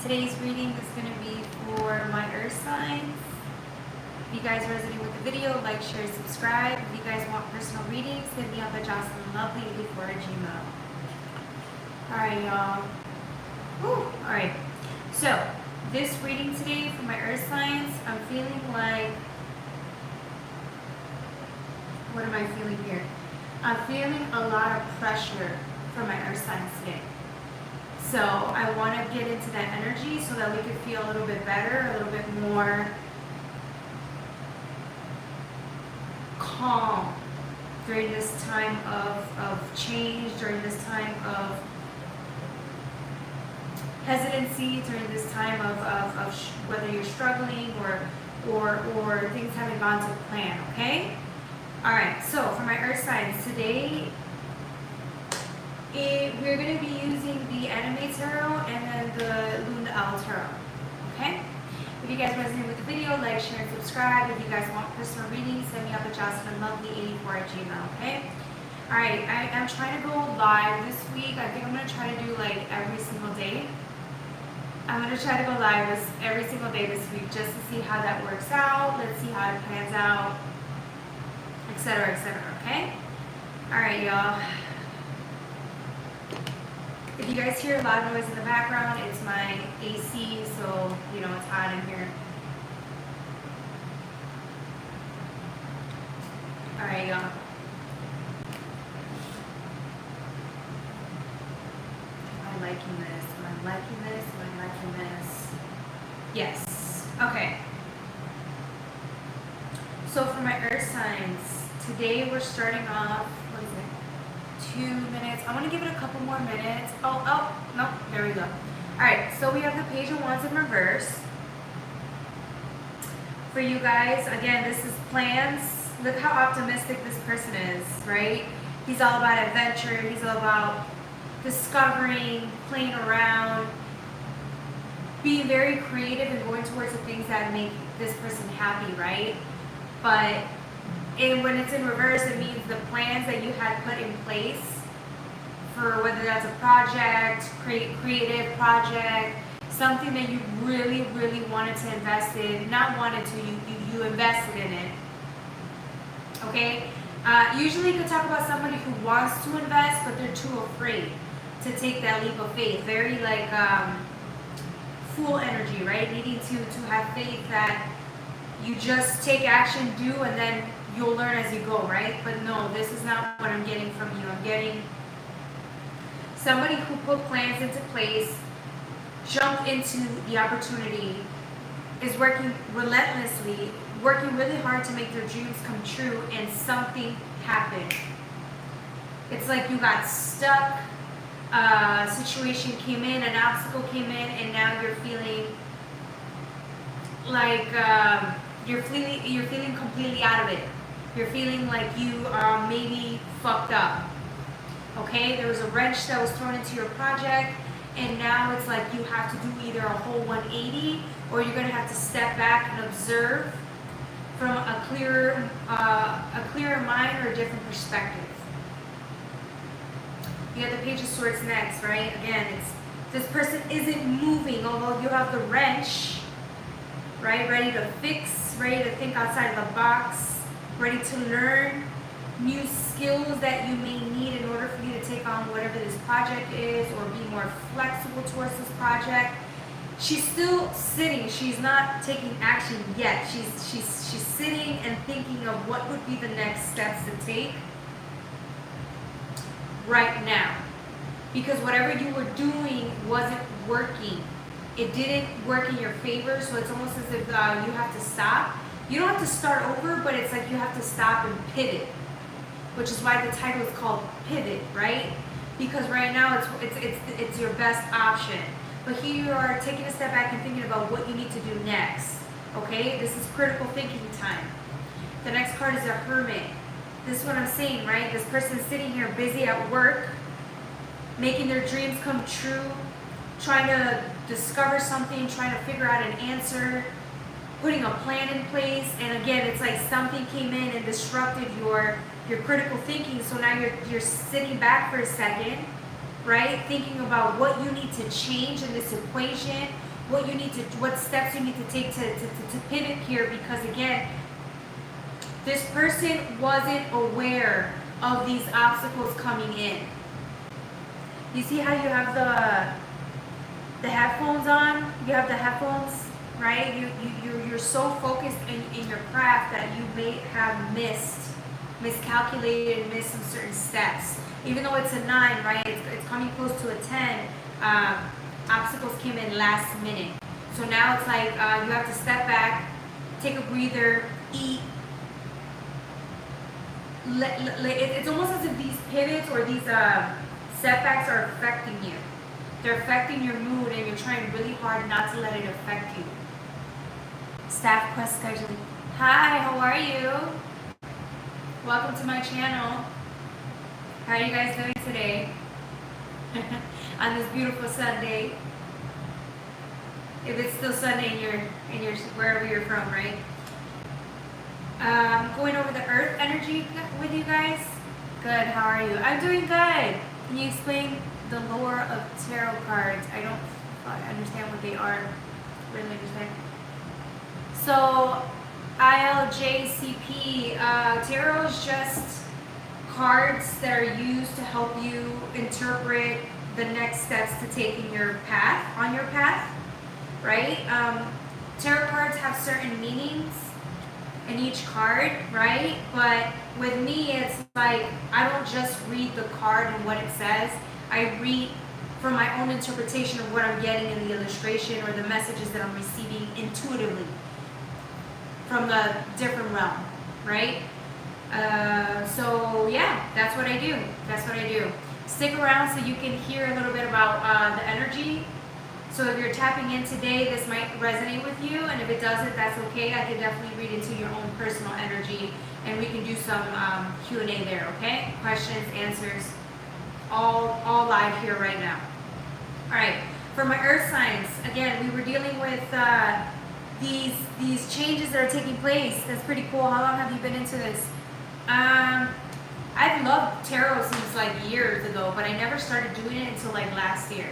Today's reading is going to be for my earth signs. If you guys resonate with the video, like, share, subscribe. If you guys want personal readings, hit me up at JocelynLovely84@gmail. Alright, y'all. Alright. So, this reading today for my earth signs, I'm feeling like... What am I feeling here? I'm feeling a lot of pressure for my earth signs today. So I want to get into that energy so that we could feel a little bit better, a little bit more calm during this time of change, during this time of hesitancy, during this time of whether you're struggling or things haven't gone to plan, okay? Alright, so for my earth signs, today we're going to be using the Anime Tarot and then the Luna Owl Tarot, okay? If you guys resonate with the video, like, share, and subscribe. If you guys want personal readings, send me up at JocelynLovely84@gmail, okay? Alright, I'm trying to go live this week. I think I'm going to try to do like every single day. I'm going to try to go live every single day this week just to see how that works out. Let's see how it pans out, etc., okay? Alright, y'all. If you guys hear a lot of noise in the background, it's my AC, so, you know, it's hot in here. Alright, y'all. Am I liking this? Am I liking this? Am I liking this? Yes. Okay. So for my earth signs, today we're starting off, what is it? 2 minutes. I want to give it a couple more minutes. Oh, no, there we go. Alright, so we have the Page of Wands in reverse. For you guys, again, this is plans. Look how optimistic this person is, right? He's all about adventure. He's all about discovering, playing around, being very creative and going towards the things that make this person happy, right? But when it's in reverse, it means the plans that you had put in place for whether that's a project, creative project, something that you really, really wanted to invest in, not wanted to, you invested in it, okay? Usually you could talk about somebody who wants to invest, but they're too afraid to take that leap of faith. Very like fool energy, right? Needing to have faith that you just take action, do, and then you'll learn as you go, right? But no, this is not what I'm getting from you. I'm getting somebody who put plans into place, jumped into the opportunity, is working relentlessly, working really hard to make their dreams come true, and something happened. It's like you got stuck, a situation came in, an obstacle came in, and now you're feeling like you're feeling completely out of it. You're feeling like you are maybe fucked up. Okay? There was a wrench that was thrown into your project, and now it's like you have to do either a whole 180 or you're going to have to step back and observe from a clearer mind or a different perspective. You have the Page of Swords next, right? Again, it's this person isn't moving, although you have the wrench, right? Ready to fix, ready to think outside of the box, ready to learn new skills that you may need in order for you to take on whatever this project is, or be more flexible towards this project. She's still sitting. She's not taking action yet. She's sitting and thinking of what would be the next steps to take right now. Because whatever you were doing wasn't working. It didn't work in your favor, so it's almost as if you have to stop. You don't have to start over, but it's like you have to stop and pivot, which is why the title is called Pivot, right? Because right now it's your best option. But here you are taking a step back and thinking about what you need to do next, okay? This is critical thinking time. The next card is a Hermit. This is what I'm saying, right? This person's sitting here busy at work, making their dreams come true, trying to discover something, trying to figure out an answer, putting a plan in place, and again, it's like something came in and disrupted your critical thinking, so now you're sitting back for a second, right? Thinking about what you need to change in this equation, what steps you need to take to pivot here, because again, this person wasn't aware of these obstacles coming in. You see how you have the headphones on? You have the headphones, right? You're so focused in your craft that you may have miscalculated, missed some certain steps. Even though it's a 9, right? It's coming close to a 10. Obstacles came in last minute. So now it's like you have to step back, take a breather, eat. It's almost as if these pivots or these setbacks are affecting you. They're affecting your mood, and you're trying really hard not to let it affect you. Staff quest scheduling. Hi, how are you? Welcome to my channel. How are you guys doing today? On this beautiful Sunday. If it's still Sunday in your wherever you're from, right? Going over the earth energy with you guys. Good, how are you? I'm doing good. Can you explain the lore of tarot cards? I don't understand what they are. Really understand. So, ILJCP, tarot is just cards that are used to help you interpret the next steps to take in your path, on your path, right? Tarot cards have certain meanings in each card, right? But with me, it's like I don't just read the card and what it says. I read from my own interpretation of what I'm getting in the illustration or the messages that I'm receiving intuitively from the different realm, right? So yeah, that's what I do. That's what I do. Stick around so you can hear a little bit about the energy. So if you're tapping in today, this might resonate with you, and if it doesn't, that's okay. I can definitely read into your own personal energy, and we can do some Q&A there, okay? Questions, answers, all live here right now. All right, for my earth signs, again, we were dealing with these changes that are taking place. That's pretty cool. How long have you been into this? I've loved tarot since like years ago, but I never started doing it until like last year.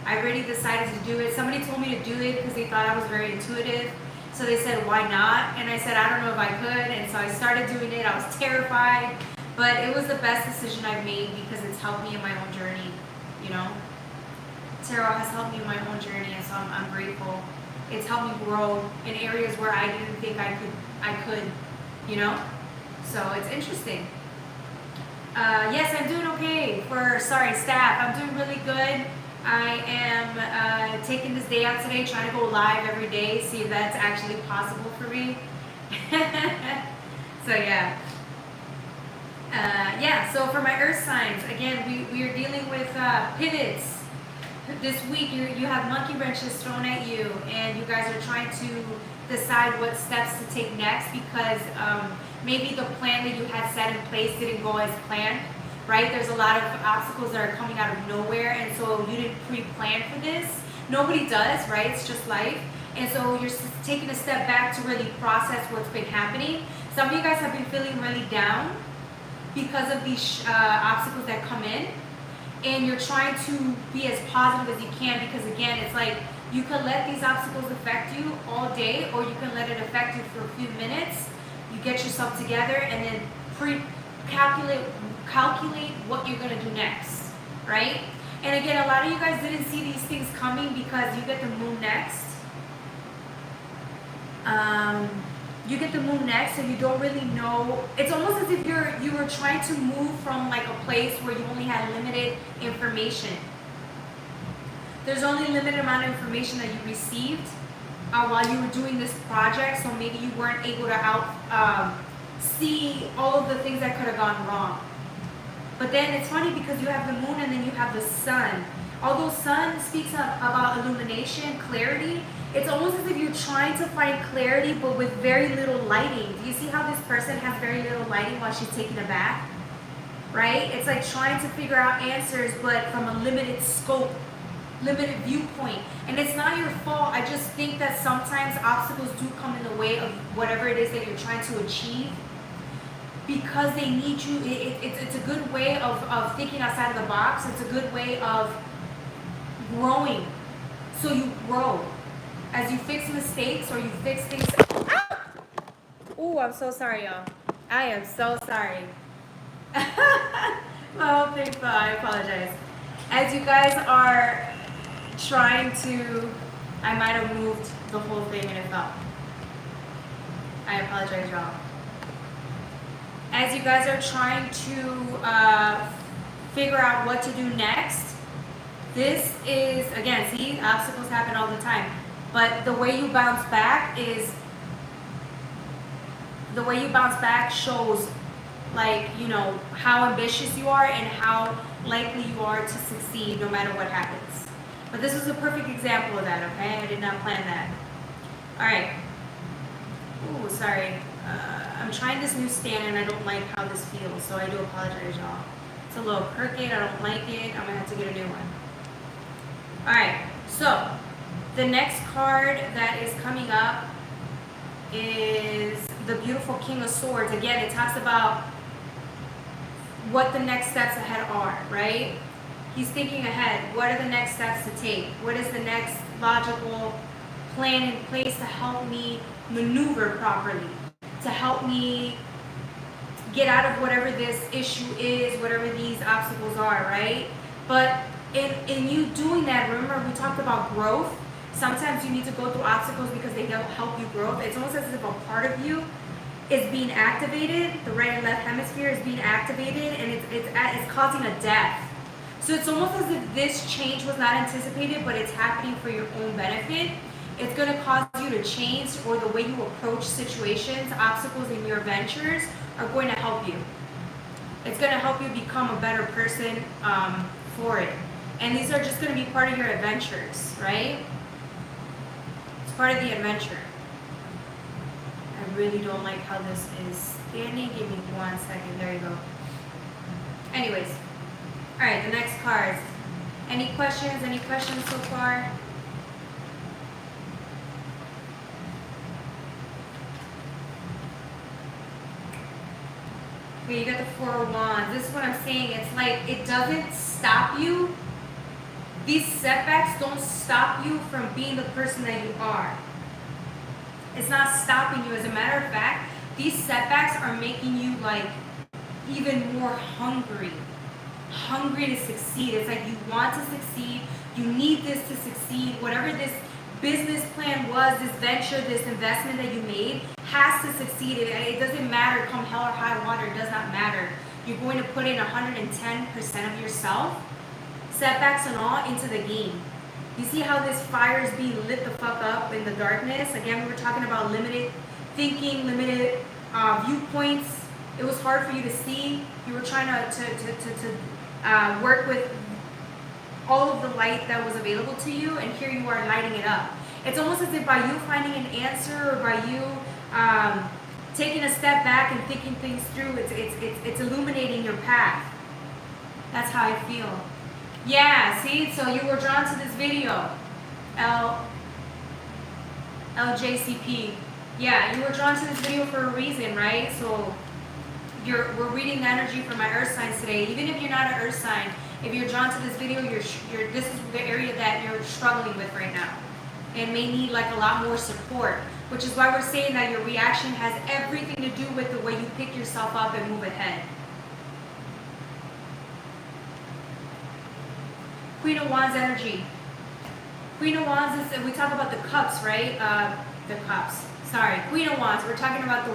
I already decided to do it. Somebody told me to do it because they thought I was very intuitive. So they said, why not? And I said, I don't know if I could. And so I started doing it. I was terrified, but it was the best decision I've made because it's helped me in my own journey, you know? Tarot has helped me in my own journey, and so I'm grateful. It's helped me grow in areas where I didn't think I could, you know? So it's interesting. Yes, I'm doing okay. Staff, I'm doing really good. I am taking this day out today, trying to go live every day, see if that's actually possible for me. So yeah. So for my earth signs, again, we are dealing with pivots. This week you have monkey wrenches thrown at you, and you guys are trying to decide what steps to take next because maybe the plan that you had set in place didn't go as planned. Right? There's a lot of obstacles that are coming out of nowhere, and so you didn't pre-plan for this. Nobody does, right? It's just life. And so you're taking a step back to really process what's been happening. Some of you guys have been feeling really down because of these obstacles that come in, and you're trying to be as positive as you can because, again, it's like you can let these obstacles affect you all day, or you can let it affect you for a few minutes. You get yourself together and then calculate what you're going to do next, right? And again, a lot of you guys didn't see these things coming because you get the moon next. You get the moon next, so you don't really know. It's almost as if you were trying to move from like a place where you only had limited information. There's only a limited amount of information that you received while you were doing this project, so maybe you weren't able to see all of the things that could have gone wrong. But then it's funny because you have the moon and then you have the sun. Although sun speaks about illumination, clarity, it's almost as if you're trying to find clarity but with very little lighting. Do you see how this person has very little lighting while she's taking a bath? Right? It's like trying to figure out answers but from a limited scope, limited viewpoint. And it's not your fault. I just think that sometimes obstacles do come in the way of whatever it is that you're trying to achieve, because they need you. It's a good way of thinking outside of the box. It's a good way of growing. So you grow. As you fix mistakes or you fix things. Ah! Oh, I'm so sorry, y'all. I am so sorry. Oh, thank God. I apologize. As you guys are trying to, I might have moved the whole thing and it fell. I apologize, y'all. As you guys are trying to figure out what to do next, this is, again, see, obstacles happen all the time. But the way you bounce back shows, like, you know, how ambitious you are and how likely you are to succeed no matter what happens. But this is a perfect example of that, okay? I did not plan that. All right. Ooh, sorry. I'm trying this new stand and I don't like how this feels, so I do apologize, y'all. It's a little crooked. I don't like it. I'm gonna have to get a new one. All right. So the next card that is coming up is the beautiful King of Swords. Again, it talks about what the next steps ahead are, right? He's thinking ahead. What are the next steps to take? What is the next logical plan in place to help me maneuver properly, to help me get out of whatever this issue is, whatever these obstacles are, right? But in you doing that, remember we talked about growth. Sometimes you need to go through obstacles because they help you grow. It's almost as if a part of you is being activated. The right and left hemisphere is being activated, and it's causing a death. So it's almost as if this change was not anticipated, but it's happening for your own benefit. It's going to cause you to change, or the way you approach situations, obstacles in your ventures are going to help you. It's going to help you become a better person for it. And these are just going to be part of your adventures, right? It's part of the adventure. I really don't like how this is standing. Give me 1 second. There you go. Anyways. All right, the next cards. Any questions? Any questions so far? Okay, you got the Four of Wands. This is what I'm saying. It's like it doesn't stop you. These setbacks don't stop you from being the person that you are. It's not stopping you. As a matter of fact, these setbacks are making you like even more hungry to succeed. It's like you want to succeed. You need this to succeed. Whatever this business plan was, this venture, this investment that you made has to succeed. It doesn't matter, come hell or high water, it does not matter. You're going to put in 110% of yourself, setbacks and all, into the game. You see how this fire is being lit the fuck up in the darkness? Again, we were talking about limited thinking, limited viewpoints. It was hard for you to see. You were trying to work with all of the light that was available to you, and here you are lighting it up. It's almost as if by you finding an answer, or by you taking a step back and thinking things through, it's illuminating your path. That's how I feel. Yeah, see, so you were drawn to this video, LJCP. Yeah, you were drawn to this video for a reason, right? So we're reading the energy for my earth signs today. Even if you're not an earth sign, if you're drawn to this video, this is the area that you're struggling with right now and may need like a lot more support, which is why we're saying that your reaction has everything to do with the way you pick yourself up and move ahead. Queen of Wands energy. Queen of Wands is, we talk about the cups, right? The cups. Sorry, Queen of Wands. We're talking about the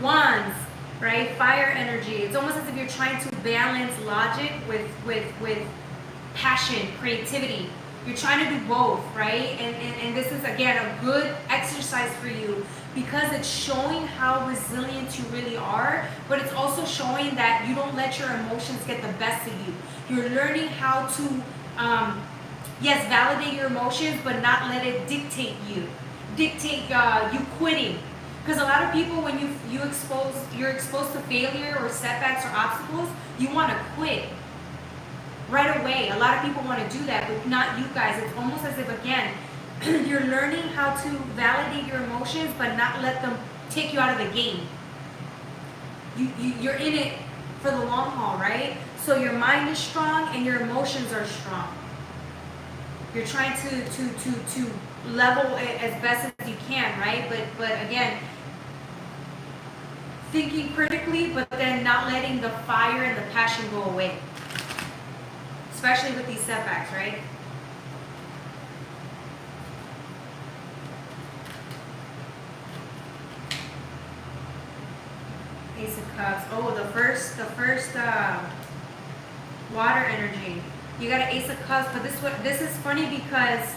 wands, right? Fire energy. It's almost as if you're trying to balance logic with passion, creativity. You're trying to do both, right? And this is, again, a good exercise for you because it's showing how resilient you really are, but it's also showing that you don't let your emotions get the best of you. You're learning how to, yes, validate your emotions, but not let it dictate you. Dictate you quitting. Because a lot of people, when you're exposed to failure or setbacks or obstacles, you want to quit right away. A lot of people want to do that, but not you guys. It's almost as if, again, you're learning how to validate your emotions, but not let them take you out of the game. You're in it for the long haul, right? So your mind is strong and your emotions are strong. You're trying to level it as best as you can, right? But again, thinking critically, but then not letting the fire and the passion go away. Especially with these setbacks, right? Ace of Cups. Oh, the first water energy. You got an Ace of Cups, but this is funny because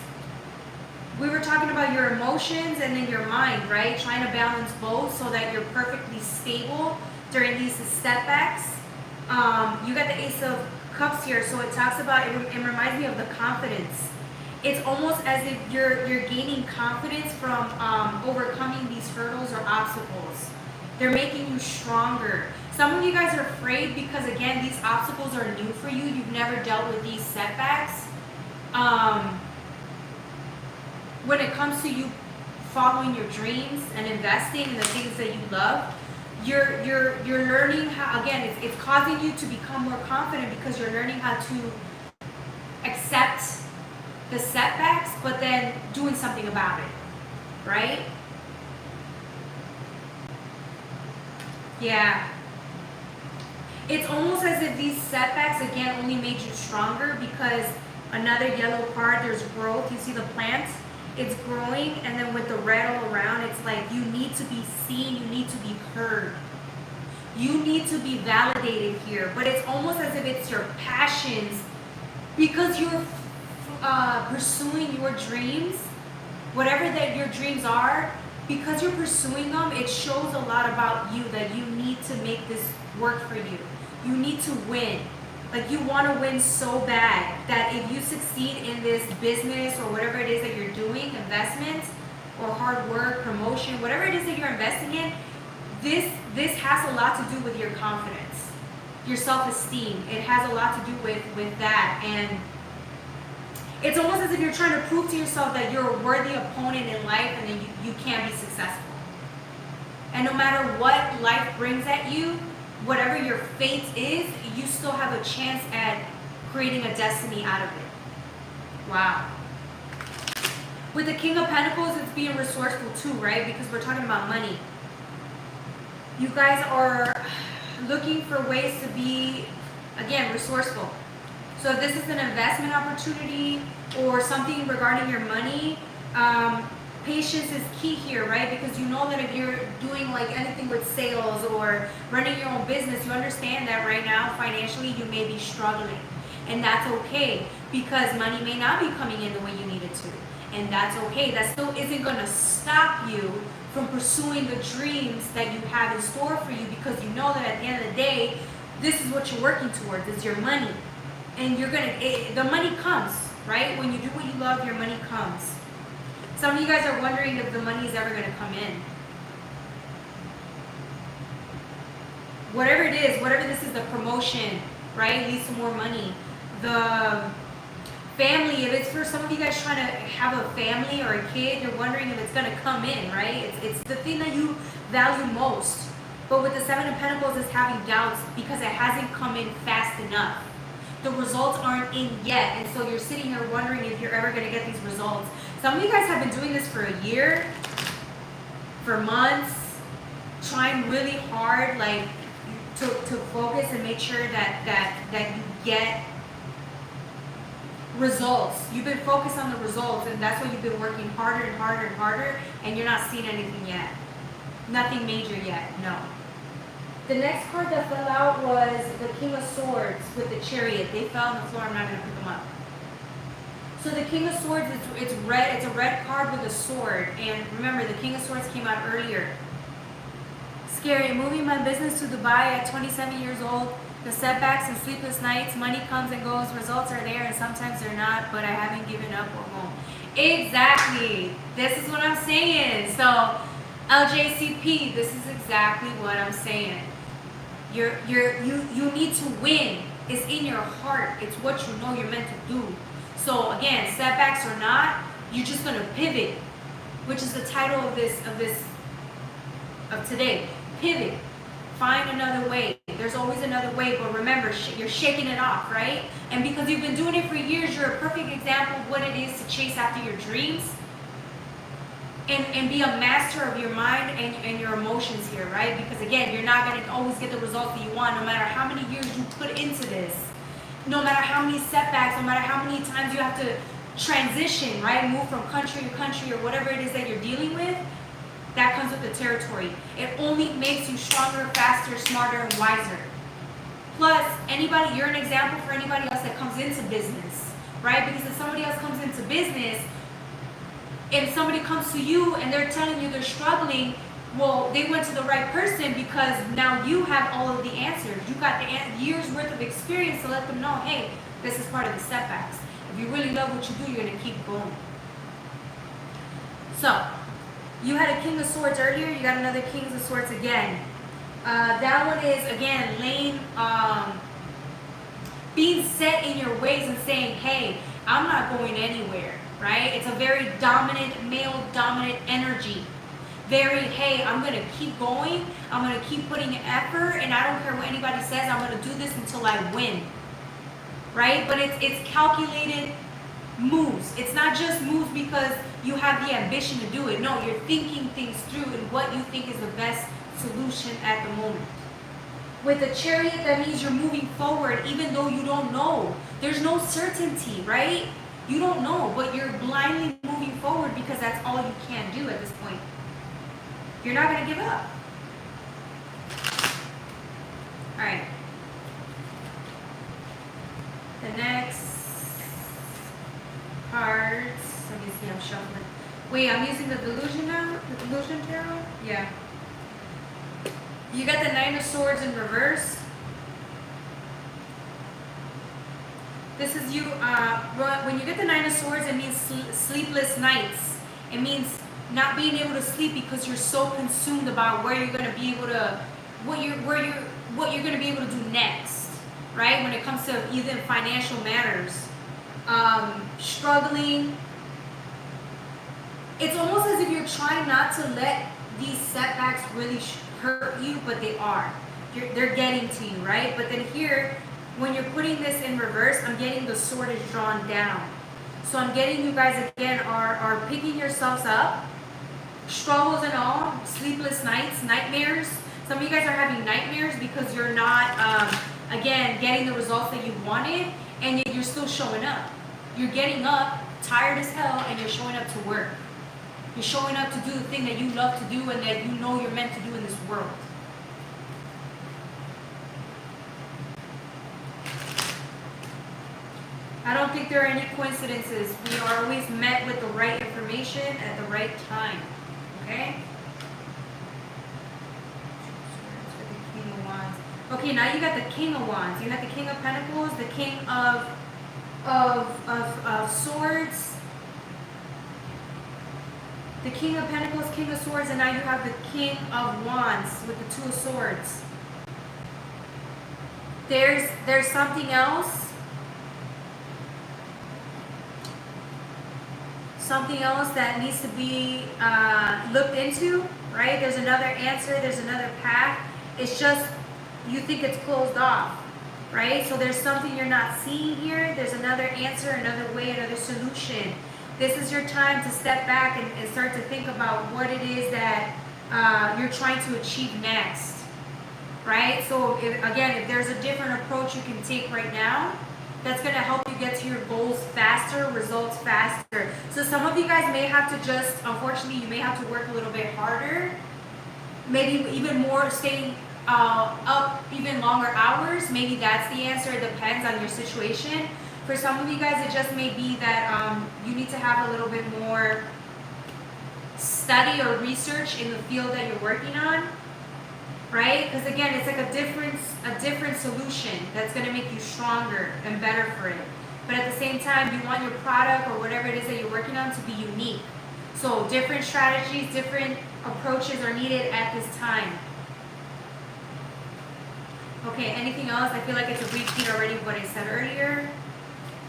we were talking about your emotions and then your mind, right? Trying to balance both so that you're perfectly stable during these setbacks. You got the Ace of Cups here, so it talks about, it reminds me of the confidence. It's almost as if you're gaining confidence from overcoming these hurdles or obstacles. They're making you stronger. Some of you guys are afraid because, again, these obstacles are new for you. You've never dealt with these setbacks. When it comes to you following your dreams and investing in the things that you love, you're learning how, again, it's causing you to become more confident because you're learning how to accept the setbacks, but then doing something about it, right? Yeah. It's almost as if these setbacks, again, only made you stronger because another yellow card, there's growth. You see the plants? It's growing, and then with the red all around, it's like you need to be seen, you need to be heard. You need to be validated here, but it's almost as if it's your passions because you're pursuing your dreams, whatever that your dreams are, because you're pursuing them, it shows a lot about you that you need to make this work for you. You need to win. Like, you want to win so bad that if you succeed in this business or whatever it is that you're doing, investment or hard work, promotion, whatever it is that you're investing in, this has a lot to do with your confidence, your self-esteem. It has a lot to do with that. And it's almost as if you're trying to prove to yourself that you're a worthy opponent in life and that you can be successful. And no matter what life brings at you, whatever your fate is, you still have a chance at creating a destiny out of it. Wow. With the King of Pentacles, it's being resourceful too, right? Because we're talking about money. You guys are looking for ways to be, again, resourceful. So if this is an investment opportunity or something regarding your money, patience is key here, right? Because you know that if you're doing like anything with sales or running your own business, you understand that right now financially you may be struggling. And that's okay because money may not be coming in the way you need it to. And that's okay. That still isn't going to stop you from pursuing the dreams that you have in store for you, because you know that at the end of the day, this is what you're working towards, is your money. And the money comes, right? When you do what you love, your money comes. Some of you guys are wondering if the money is ever going to come in. Whatever it is, whatever this is, the promotion, right, leads to more money. The family, if it's for some of you guys trying to have a family or a kid, you're wondering if it's going to come in, right? It's the thing that you value most. But with the Seven of Pentacles, it's having doubts because it hasn't come in fast enough. The results aren't in yet, and so you're sitting here wondering if you're ever going to get these results. Some of you guys have been doing this for a year, for months, trying really hard, like to focus and make sure that you get results. You've been focused on the results, and that's why you've been working harder and harder and harder, and you're not seeing anything yet. Nothing major yet, no. The next card that fell out was the King of Swords with the Chariot. They fell on the floor. I'm not going to pick them up. So the King of Swords, it's red. It's a red card with a sword. And remember, the King of Swords came out earlier. Scary. Moving my business to Dubai at 27 years old. The setbacks and sleepless nights. Money comes and goes. Results are there, and sometimes they're not. But I haven't given up or won't. Exactly. This is what I'm saying. So LJCP, this is exactly what I'm saying. You need to win. It's in your heart. It's what you know you're meant to do. So again, setbacks or not, you're just gonna pivot, which is the title of today. Pivot. Find another way. There's always another way, but remember, you're shaking it off, right? And because you've been doing it for years, you're a perfect example of what it is to chase after your dreams and be a master of your mind and your emotions here, right? Because again, you're not going to always get the results that you want, no matter how many years you put into this, no matter how many setbacks, no matter how many times you have to transition, right? Move from country to country or whatever it is that you're dealing with. That comes with the territory. It only makes you stronger, faster, smarter, and wiser. Plus, anybody, you're an example for anybody else that comes into business, right? Because if somebody else comes into business, if somebody comes to you and they're telling you they're struggling, well, they went to the right person because now you have all of the answers. You got the years worth of experience to let them know, hey, this is part of the setbacks. If you really love what you do, you're going to keep going. So, you had a King of Swords earlier, you got another King of Swords again. That one is, again, being set in your ways and saying, hey, I'm not going anywhere, right? It's a very dominant, male-dominant energy. Very, hey, I'm going to keep going, I'm going to keep putting effort, and I don't care what anybody says, I'm going to do this until I win, right? But it's calculated moves. It's not just moves because you have the ambition to do it. No, you're thinking things through and what you think is the best solution at the moment. With the Chariot, that means you're moving forward even though you don't know. There's no certainty, right? You don't know, but you're blindly moving forward because that's all you can do at this point. You're not going to give up. All right. The next cards. Let me see, I'm shuffling. Wait, I'm using the Delusion now? The Delusion Tarot? Yeah. You got the Nine of Swords in reverse. This is you, when you get the Nine of Swords, it means sleepless nights. It means not being able to sleep because you're so consumed about where you're going to be able to, what you're going to be able to do next, right? When it comes to even financial matters. Struggling. It's almost as if you're trying not to let these setbacks really hurt you, but they are. They're getting to you, right? But then here, when you're putting this in reverse, I'm getting the sword is drawn down. So I'm getting you guys again are picking yourselves up, struggles and all, sleepless nights, nightmares. Some of you guys are having nightmares because you're not, again, getting the results that you wanted, and yet you're still showing up. You're getting up, tired as hell, and you're showing up to work. You're showing up to do the thing that you love to do and that you know you're meant to do in this world. I don't think there are any coincidences. We are always met with the right information at the right time. Okay? King of Wands. Okay, now you got the King of Wands. You have the King of Pentacles, the King of Swords, the King of Pentacles, King of Swords, and now you have the King of Wands with the Two of Swords. There's something else. Something else that needs to be looked into, right? There's another answer, there's another path. It's just, you think it's closed off, right? So there's something you're not seeing here. There's another answer, another way, another solution. This is your time to step back and start to think about what it is that you're trying to achieve next, right? So if there's a different approach you can take right now, that's going to help you get to your goals faster, results faster. So some of you guys may have to just, unfortunately, you may have to work a little bit harder, maybe even more, staying up even longer hours. Maybe that's the answer. It depends on your situation. For some of you guys, it just may be that you need to have a little bit more study or research in the field that you're working on. Right? Because again, it's like a different solution that's going to make you stronger and better for it. But at the same time, you want your product or whatever it is that you're working on to be unique. So different strategies, different approaches are needed at this time. Okay, anything else? I feel like it's a repeat already of what I said earlier.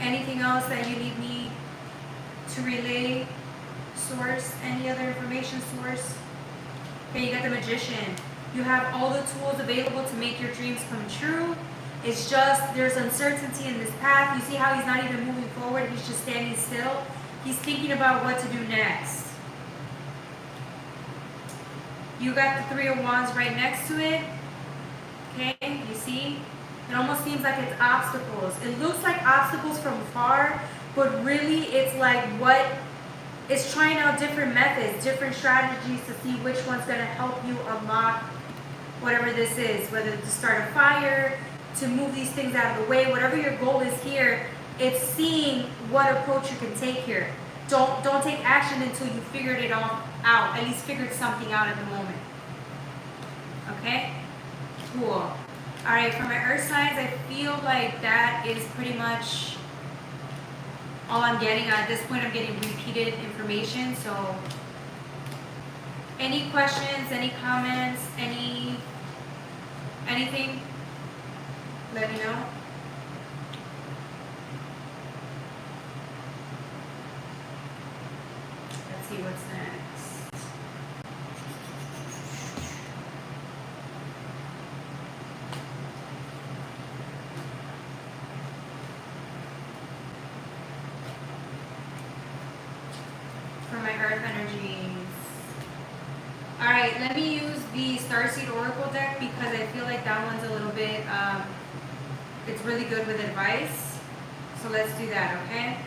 Anything else that you need me to relay? Source? Any other information source? Okay, you got the Magician. You have all the tools available to make your dreams come true. It's just there's uncertainty in this path. You see how he's not even moving forward, he's just standing still. He's thinking about what to do next. You got the Three of Wands right next to it. Okay, you see? It almost seems like it's obstacles. It looks like obstacles from far, but really it's like what it's trying out different methods, different strategies to see which one's going to help you unlock whatever this is, whether to start a fire, to move these things out of the way, whatever your goal is here, it's seeing what approach you can take here. Don't take action until you figured it all out, at least figured something out at the moment. Okay? Cool. All right, for my earth signs, I feel like that is pretty much all I'm getting. At this point, I'm getting repeated information. So any questions, any comments, anything, let me know. Let's see what's next. For my earth energies. All right, let me use the Starseed Oracle deck because I feel like that one's a little bit, it's really good with advice. So let's do that, okay?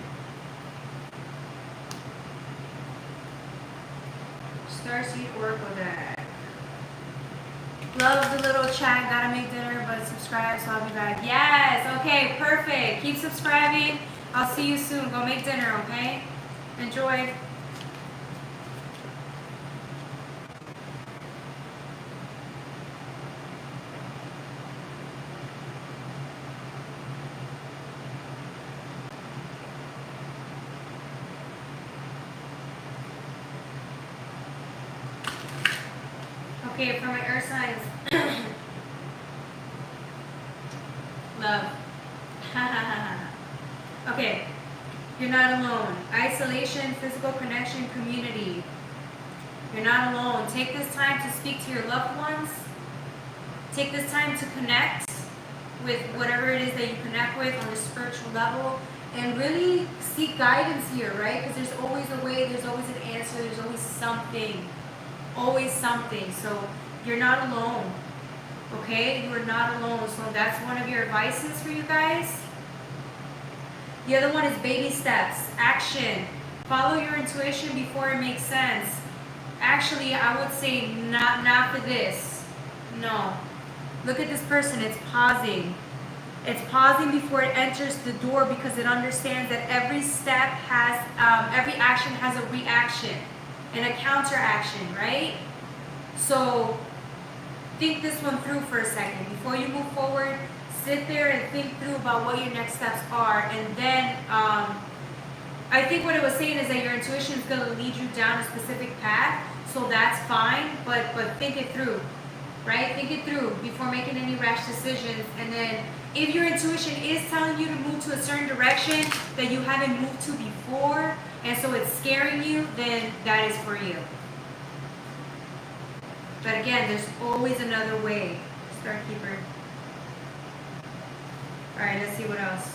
Starseed Oracle deck. Love the little chat, gotta make dinner, but subscribe, so I'll be back. Yes, okay, perfect. Keep subscribing. I'll see you soon. Go make dinner, okay? Enjoy. Okay, for my earth signs. Love. Okay, you're not alone. Isolation, physical connection, community. You're not alone. Take this time to speak to your loved ones. Take this time to connect with whatever it is that you connect with on the spiritual level. And really seek guidance here, right? Because there's always a way, there's always an answer, there's always something. Always something. So you're not alone. Okay? You are not alone. So that's one of your advices for you guys. The other one is baby steps. Action. Follow your intuition before it makes sense. Actually, I would say not for this. No. Look at this person. It's pausing. It's pausing before it enters the door because it understands that every step has, every action has a reaction and a counteraction, right? So think this one through for a second. Before you move forward, sit there and think through about what your next steps are. And then I think what it was saying is that your intuition is going to lead you down a specific path. So that's fine, but think it through, right? Think it through before making any rash decisions. And then if your intuition is telling you to move to a certain direction that you haven't moved to before, and so it's scaring you, then that is for you. But again, there's always another way. Star Keeper. All right, let's see what else.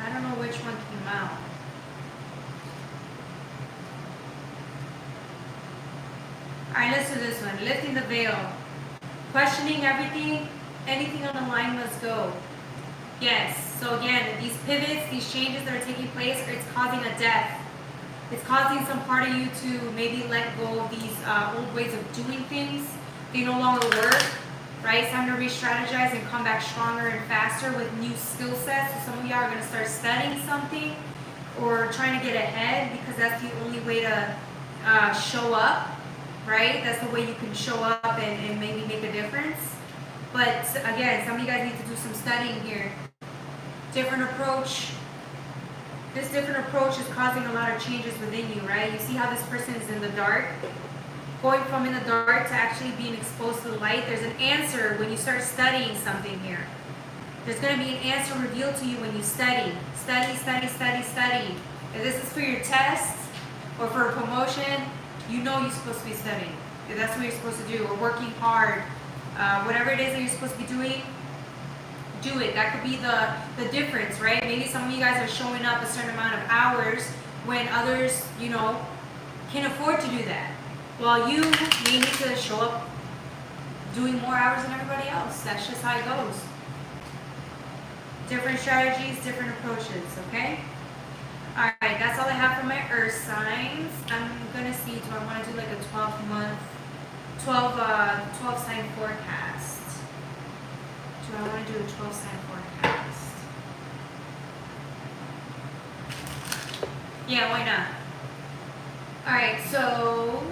I don't know which one came out. Alright, let's do this one. Lifting the veil. Questioning everything. Anything on the line must go. Yes. So again, these pivots, these changes that are taking place, it's causing a death. It's causing some part of you to maybe let go of these old ways of doing things. They no longer work. Right? It's time to re-strategize and come back stronger and faster with new skill sets. So some of y'all are going to start studying something or trying to get ahead because that's the only way to show up, right? That's the way you can show up and maybe make a difference. But again, some of you guys need to do some studying here. Different approach. This different approach is causing a lot of changes within you, right? You see how this person is in the dark? Going from in the dark to actually being exposed to the light. There's an answer when you start studying something here. There's going to be an answer revealed to you when you study. Study, study, study, study. If this is for your test or for a promotion, you know you're supposed to be studying. If that's what you're supposed to do, or working hard. Whatever it is that you're supposed to be doing, do it. That could be the difference, right? Maybe some of you guys are showing up a certain amount of hours when others, you know, can afford to do that. Well, you need to show up doing more hours than everybody else. That's just how it goes. Different strategies, different approaches, okay? All right, that's all I have for my earth signs. I'm gonna see, do I want to do like a 12 sign forecast? Do I want to do a 12 sign forecast? Yeah, why not? All right, so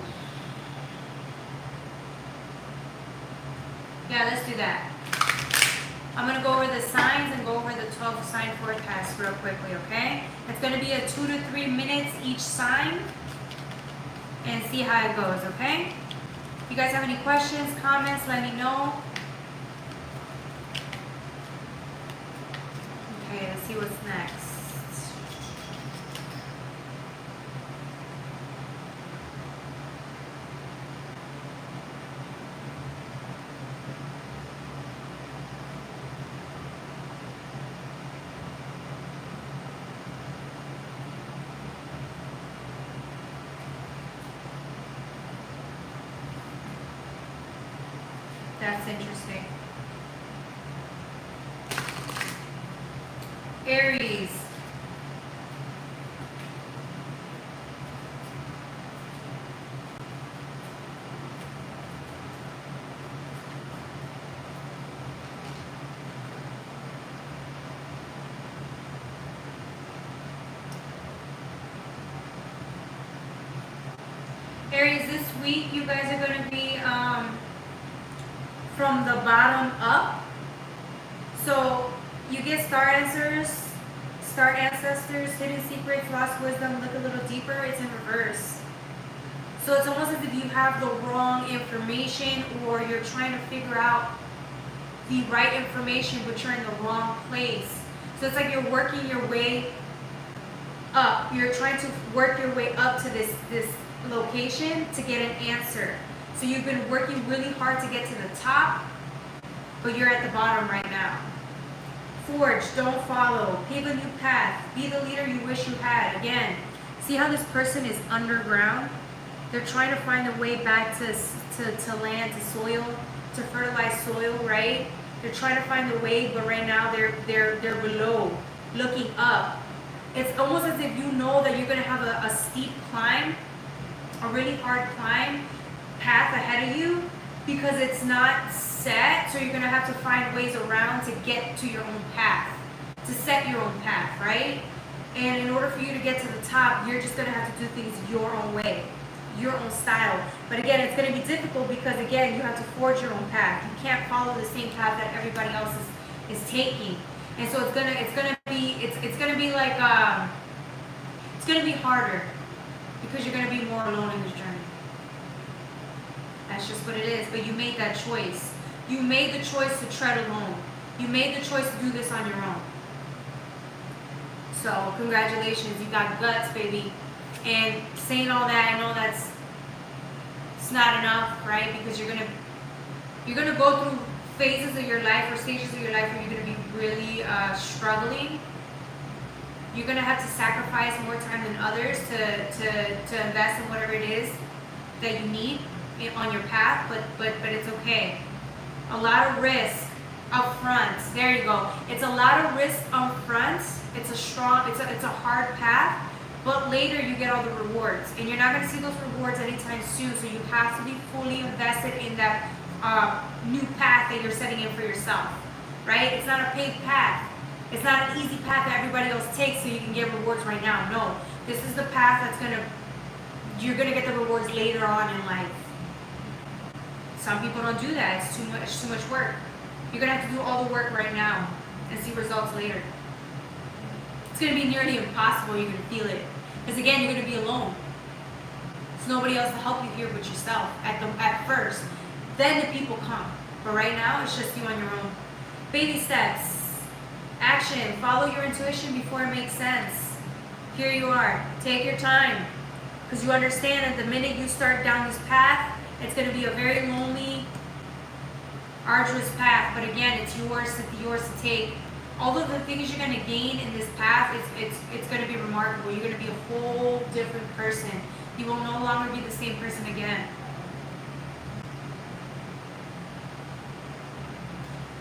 yeah, let's do that. I'm going to go over the signs and go over the 12 sign forecast real quickly, okay? It's going to be a 2 to 3 minutes each sign and see how it goes, okay? If you guys have any questions, comments, let me know. Okay, let's see what's next. That's interesting. Aries. Aries, this week you guys are going to be from the bottom up. So you get star answers, star ancestors, hidden secrets, lost wisdom, look a little deeper. It's in reverse. So it's almost as if you have the wrong information, or you're trying to figure out the right information, but you're in the wrong place. So it's like you're working your way up. You're trying to work your way up to this location to get an answer. So you've been working really hard to get to the top, but you're at the bottom right now. Forge, don't follow. Pave a new path. Be the leader you wish you had. Again, see how this person is underground? They're trying to find a way back to land, to soil, to fertilize soil, right? They're trying to find a way, but right now they're below, looking up. It's almost as if you know that you're going to have a steep climb, a really hard climb path ahead of you, because it's not set. So you're going to have to find ways around to get to your own path, to set your own path, right? And in order for you to get to the top, you're just going to have to do things your own way, your own style. But again, it's going to be difficult because, again, you have to forge your own path. You can't follow the same path that everybody else is taking. And so it's gonna be like it's gonna be harder, because you're gonna be more alone in this journey. That's just what it is. But you made that choice. You made the choice to tread alone. You made the choice to do this on your own. So congratulations, you got guts, baby. And saying all that, I know it's not enough, right? Because you're gonna go through phases of your life, or stages of your life, where you're gonna be really struggling. You're gonna have to sacrifice more time than others to invest in whatever it is that you need on your path, but it's okay. A lot of risk up front. There you go. It's a lot of risk up front. It's a hard path, but later you get all the rewards, and you're not gonna see those rewards anytime soon. So you have to be fully invested in that new path that you're setting in for yourself, right? It's not a paved path. It's not an easy path that everybody else takes so you can get rewards right now. No, this is the path you're gonna get the rewards later on in life. Some people don't do that. It's too much work. You're going to have to do all the work right now and see results later. It's going to be nearly impossible. You're going to feel it. Because again, you're going to be alone. There's nobody else to help you here but yourself at first. Then the people come. But right now, it's just you on your own. Baby steps. Action. Follow your intuition before it makes sense. Here you are. Take your time. Because you understand that the minute you start down this path, it's going to be a very lonely, arduous path. But again, it's yours to take. All of the things you're going to gain in this path, it's going to be remarkable. You're going to be a whole different person. You will no longer be the same person again.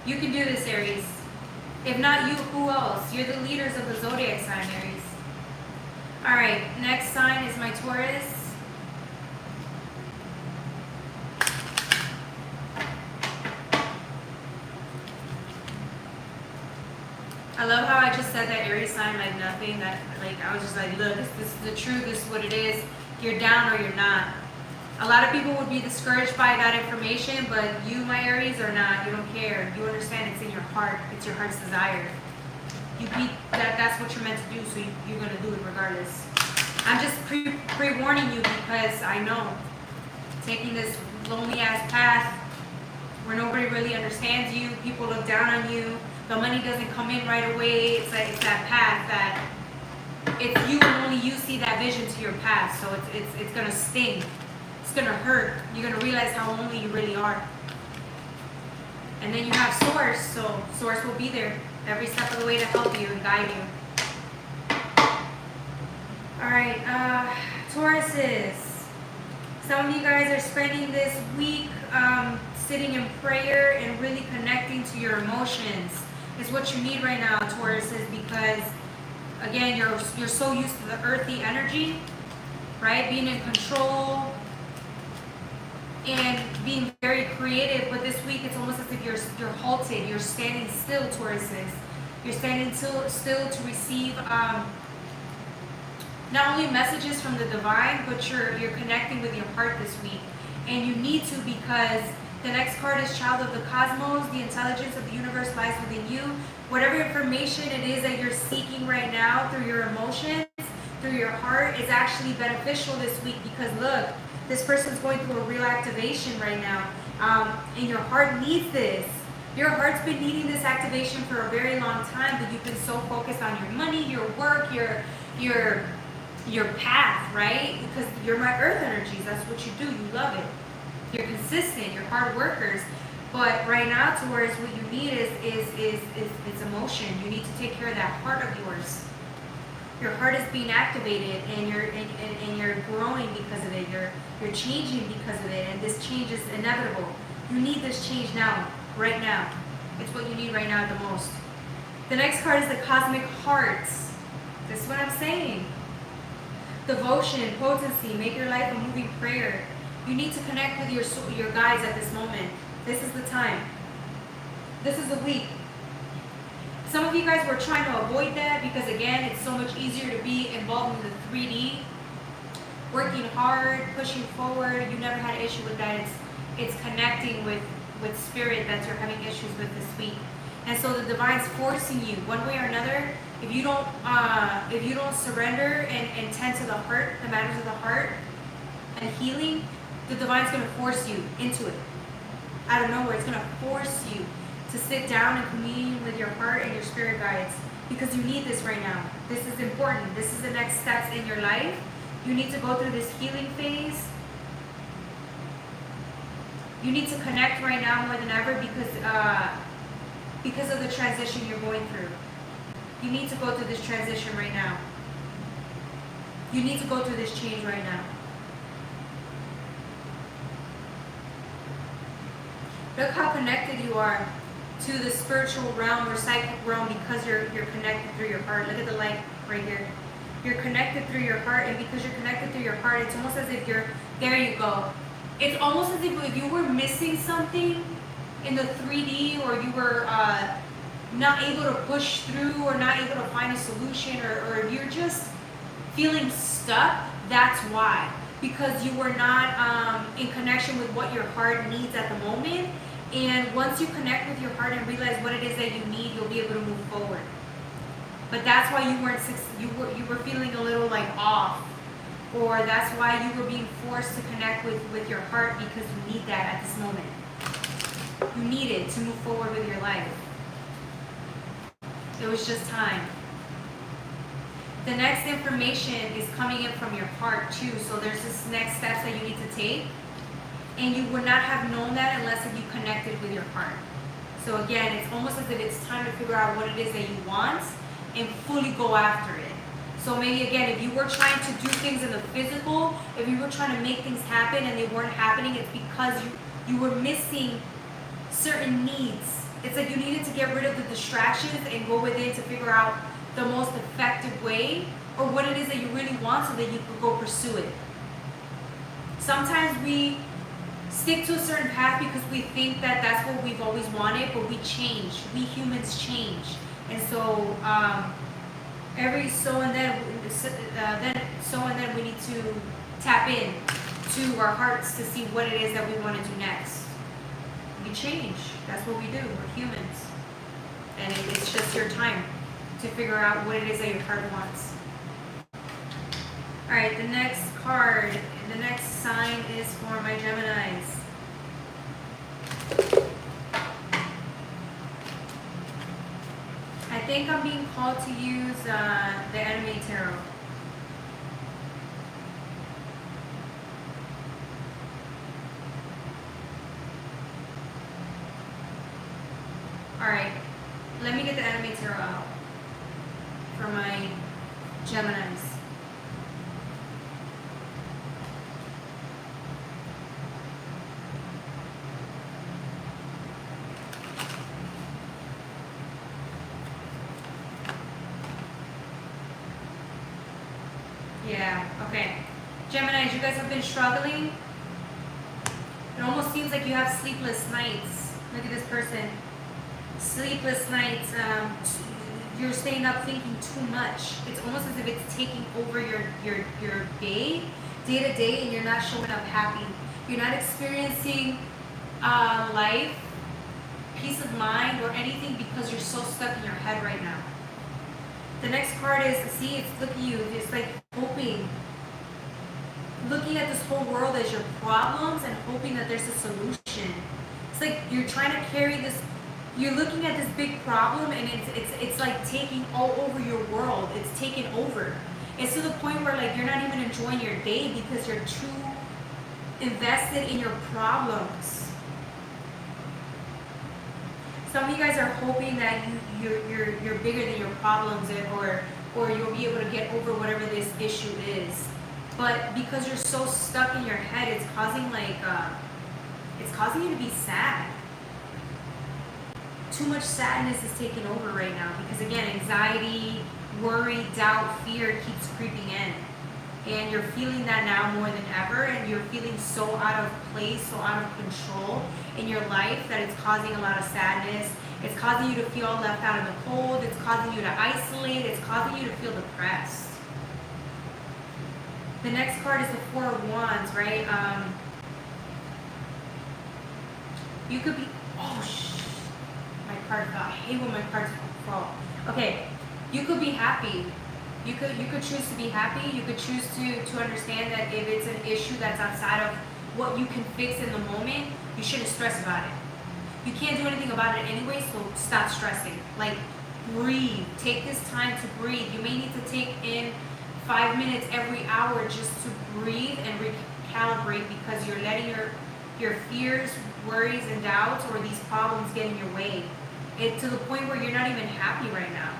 You can do this, Aries. If not you, who else? You're the leaders of the zodiac sign, Aries. Alright, next sign is my Taurus. I love how I just said that Aries sign like nothing. That like I was just like, look, this is the truth, this is what it is. You're down or you're not. A lot of people would be discouraged by that information, but you, my Aries, are not. You don't care. You understand it's in your heart. It's your heart's desire. You be that's what you're meant to do, so you're going to do it regardless. I'm just pre-warning you because I know taking this lonely-ass path where nobody really understands you, people look down on you, the money doesn't come in right away. It's that path that if you and only you see that vision to your path, so it's going to sting. It's going to hurt. You're going to realize how lonely you really are. And then you have Source, so Source will be there every step of the way to help you and guide you. Alright, Tauruses. Some of you guys are spending this week sitting in prayer and really connecting to your emotions. Is what you need right now, Tauruses, because again, you're so used to the earthy energy, right? Being in control and being very creative, but this week it's almost as if you're halted. You're standing still, Tauruses. You're standing still to receive not only messages from the divine, but you're connecting with your heart this week. And you need to, because the next card is Child of the Cosmos. The intelligence of the universe lies within you. Whatever information it is that you're seeking right now through your emotions, through your heart, is actually beneficial this week, because look, this person's going through a real activation right now. And your heart needs this. Your heart's been needing this activation for a very long time, but you've been so focused on your money, your work, your path, right? Because you're my earth energies. That's what you do. You love it. You're consistent. You're hard workers. But right now, Taurus, what you need is emotion. You need to take care of that heart of yours. Your heart is being activated, and you're growing because of it. You're changing because of it, and this change is inevitable. You need this change now, right now. It's what you need right now the most. The next card is the Cosmic Hearts. This is what I'm saying. Devotion, potency, make your life a moving prayer. You need to connect with your guides at this moment. This is the time. This is the week. Some of you guys were trying to avoid that because, again, it's so much easier to be involved in the 3D, working hard, pushing forward. You never had an issue with that. It's connecting with spirit that you're having issues with this week. And so the divine's forcing you one way or another. If you don't surrender and tend to the heart, the matters of the heart and healing, the divine's going to force you into it. Out of nowhere, it's going to force you to sit down and commune with your heart and your spirit guides, because you need this right now. This is important. This is the next steps in your life. You need to go through this healing phase. You need to connect right now more than ever because of the transition you're going through. You need to go through this transition right now. You need to go through this change right now. Look how connected you are to the spiritual realm or psychic realm, because you're connected through your heart. Look at the light right here. You're connected through your heart, and because you're connected through your heart, it's almost as if there you go. It's almost as if you were missing something in the 3D, or you were not able to push through, or not able to find a solution, or you're just feeling stuck. That's why. because you were not in connection with what your heart needs at the moment. And once you connect with your heart and realize what it is that you need, you'll be able to move forward. But that's why you weren't you were feeling a little like off, or that's why you were being forced to connect with your heart, because you need that at this moment. You need it to move forward with your life. It was just time. The next information is coming in from your heart too. So there's this next steps that you need to take. And you would not have known that unless if you connected with your heart. So again, it's almost as if it's time to figure out what it is that you want and fully go after it. So maybe again, if you were trying to do things in the physical, if you were trying to make things happen and they weren't happening, it's because you were missing certain needs. It's like you needed to get rid of the distractions and go within to figure out the most effective way, or what it is that you really want, so that you could go pursue it. Sometimes we stick to a certain path because we think that that's what we've always wanted, but we change. We humans change. And so every so and then we need to tap in to our hearts to see what it is that we want to do next. We change. That's what we do. We're humans. And it's just your time to figure out what it is that your heart wants. All right, the next card, the next sign is for my Geminis. I think I'm being called to use the Anime Tarot. All right, let me get the Anime Tarot out for my Geminis. Yeah, okay. Geminis, you guys have been struggling. It almost seems like you have sleepless nights. Look at this person. Sleepless nights. You're staying up thinking too much. It's almost as if it's taking over your day to day, and you're not showing up happy. You're not experiencing life, peace of mind, or anything because you're so stuck in your head right now. The next card is, see, it's look at you. It's like hoping, looking at this whole world as your problems and hoping that there's a solution. It's like you're trying to carry this. You're looking at this big problem, and it's like taking all over your world. It's taking over. It's to the point where like you're not even enjoying your day because you're too invested in your problems. Some of you guys are hoping that you're bigger than your problems, or you'll be able to get over whatever this issue is. But because you're so stuck in your head, it's causing you to be sad. Too much sadness is taking over right now because, again, anxiety, worry, doubt, fear keeps creeping in. And you're feeling that now more than ever, and you're feeling so out of place, so out of control in your life that it's causing a lot of sadness. It's causing you to feel left out in the cold. It's causing you to isolate. It's causing you to feel depressed. The next card is the Four of Wands, right? You could be, my card fell. I hate when my cards fall. Okay, you could be happy. You could choose to be happy. You could choose to understand that if it's an issue that's outside of what you can fix in the moment, you shouldn't stress about it. You can't do anything about it anyway, so stop stressing. Like, breathe. Take this time to breathe. You may need to take in 5 minutes every hour just to breathe and recalibrate, because you're letting your fears, worries, and doubts, or these problems get in your way. It's to the point where you're not even happy right now.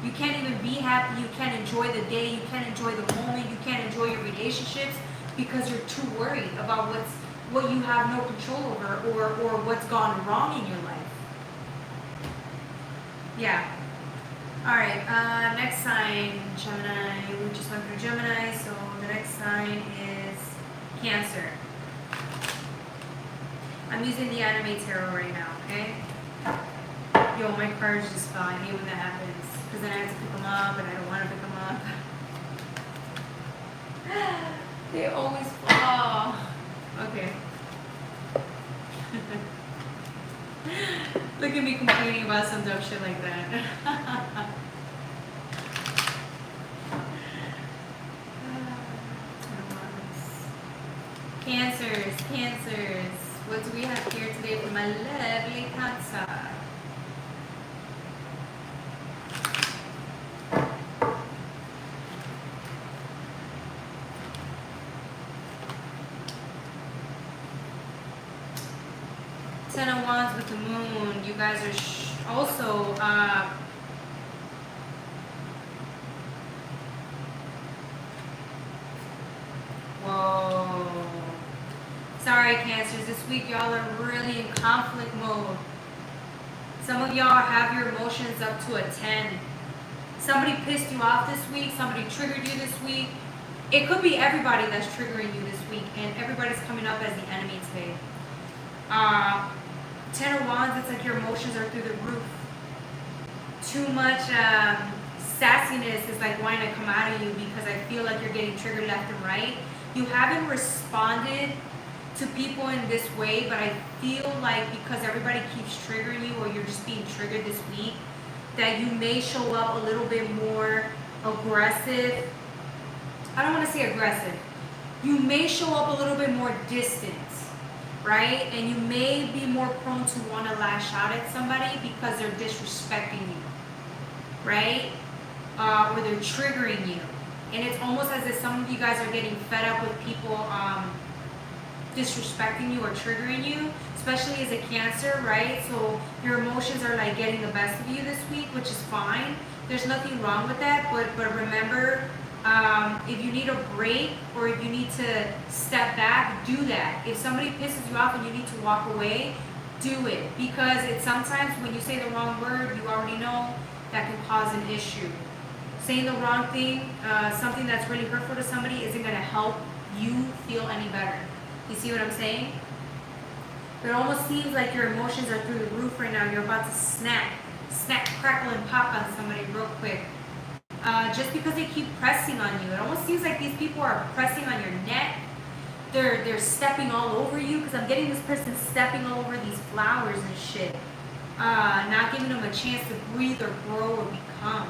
You can't even be happy. You can't enjoy the day. You can't enjoy the moment. You can't enjoy your relationships because you're too worried about what you have no control over, or what's gone wrong in your life. Yeah. All right. Next sign, Gemini. We just went through Gemini, so the next sign is Cancer. I'm using the Anime Tarot right now, okay? Yo, my cards just fell. I hate when that happens, because then I have to pick them up, and I don't want to pick them up. They always fall. Okay. Look at me complaining about some dumb shit like that. Cancers, cancers. What do we have here today for my lovely Cancer? Ten of Wands with the Moon. You guys are also whoa. Sorry, Cancers. This week y'all are really in conflict mode. Some of y'all have your emotions up to a 10. Somebody pissed you off this week. Somebody triggered you this week. It could be everybody that's triggering you this week, and everybody's coming up as the enemy today. Ten of Wands, it's like your emotions are through the roof. Too much sassiness is like wanting to come out of you because I feel like you're getting triggered left and right. You haven't responded to people in this way, but I feel like because everybody keeps triggering you, or you're just being triggered this week, that you may show up a little bit more aggressive. I don't want to say aggressive. You may show up a little bit more distant, right? And you may be more prone to want to lash out at somebody because they're disrespecting you, right? Or they're triggering you. And it's almost as if some of you guys are getting fed up with people disrespecting you or triggering you, especially as a Cancer, right? So your emotions are like getting the best of you this week, which is fine. There's nothing wrong with that, but remember, if you need a break or if you need to step back, do that. If somebody pisses you off and you need to walk away, do it. Because it's sometimes when you say the wrong word, you already know that can cause an issue. Saying the wrong thing, something that's really hurtful to somebody, isn't going to help you feel any better. You see what I'm saying? It almost seems like your emotions are through the roof right now. You're about to snap, crackle, and pop on somebody real quick. Just because they keep pressing on you. It almost seems like these people are pressing on your neck. They're stepping all over you, because I'm getting this person stepping all over these flowers and shit. Not giving them a chance to breathe or grow or become.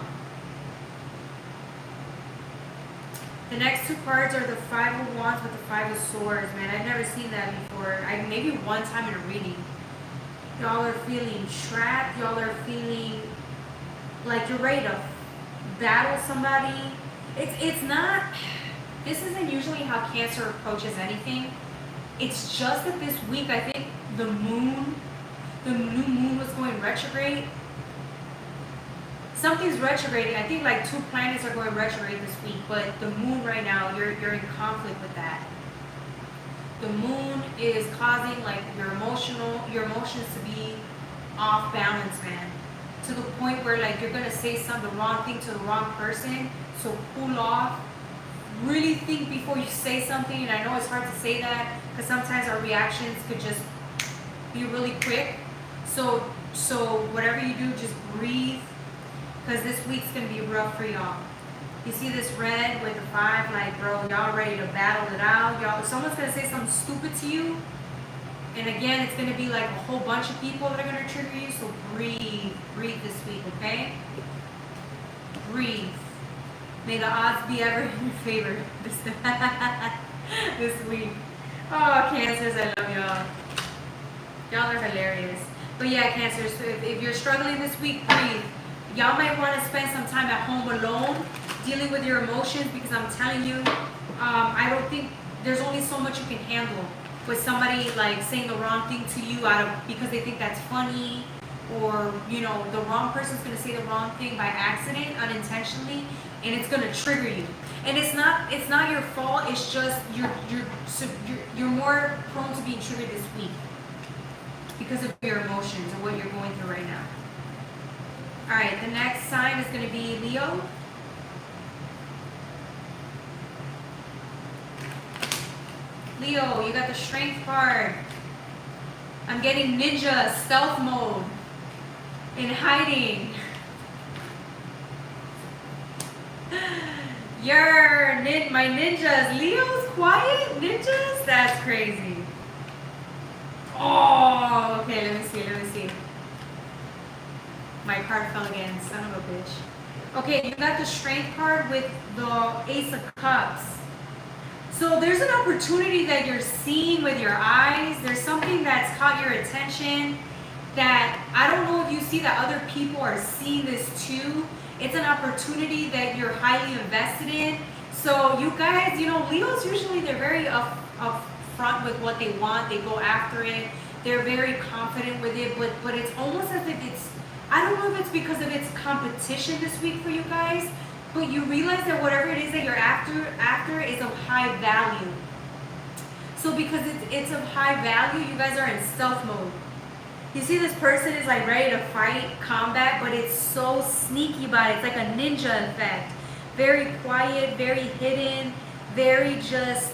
The next two cards are the Five of Wands with the Five of Swords, man. I've never seen that before. Maybe one time in a reading. Y'all are feeling trapped. Y'all are feeling like you're ready to battle somebody. It's not, this isn't usually how Cancer approaches anything. It's just that this week, I think the new moon was going retrograde. Something's retrograding. I think like 2 planets are going retrograde this week, but the moon right now, you're in conflict with that. The moon is causing like your emotions to be off balance, man. To the point where like you're gonna say the wrong thing to the wrong person. So cool off. Really think before you say something. And I know it's hard to say that because sometimes our reactions could just be really quick. So whatever you do, just breathe. Because this week's going to be rough for y'all. You see this red with the 5, like, bro, y'all ready to battle it out. Y'all, if someone's going to say something stupid to you, and again, it's going to be like a whole bunch of people that are going to trigger you, so breathe this week, okay? Breathe. May the odds be ever in your favor this week. Oh, Cancers, I love y'all. Y'all are hilarious. But yeah, Cancers, so if you're struggling this week, breathe. Y'all might want to spend some time at home alone dealing with your emotions, because I'm telling you, I don't think there's only so much you can handle with somebody like saying the wrong thing to you because they think that's funny, or you know, the wrong person's going to say the wrong thing by accident, unintentionally, and it's going to trigger you. And it's not your fault. It's just you're more prone to being triggered this week because of your emotions and what you're going through right now. All right, the next sign is going to be Leo. Leo, you got the Strength card. I'm getting ninja, stealth mode, in hiding. My ninjas. Leo's quiet? Ninjas? That's crazy. Oh, okay, let me see. My card fell again, son of a bitch. Okay, you got the strength card with the Ace of Cups. So there's an opportunity that you're seeing with your eyes. There's something that's caught your attention that I don't know if you see that other people are seeing this too. It's an opportunity that you're highly invested in. So you guys, Leos usually they're very upfront with what they want. They go after it. They're very confident with it, but it's almost as if I don't know if it's because of its competition this week for you guys, but you realize that whatever it is that you're after is of high value. So because it's of high value, you guys are in stealth mode. You see this person is like ready to fight, combat, but it's so sneaky about it. It's like a ninja effect. Very quiet, very hidden, very just,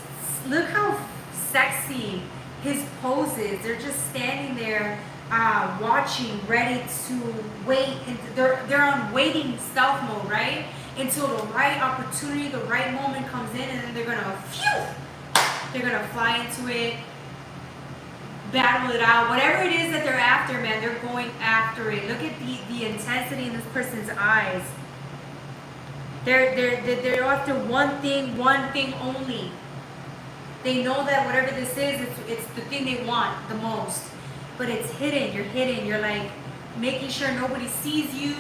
look how sexy his poses. They're just standing there watching, ready to wait. And they're on waiting stealth mode, right? Until the right opportunity, the right moment comes in, and then they're gonna fly into it, battle it out. Whatever it is that they're after, man, they're going after it. Look at the intensity in this person's eyes. They're after one thing only. They know that whatever this is, it's the thing they want the most. But it's hidden. You're hidden. You're like making sure nobody sees you.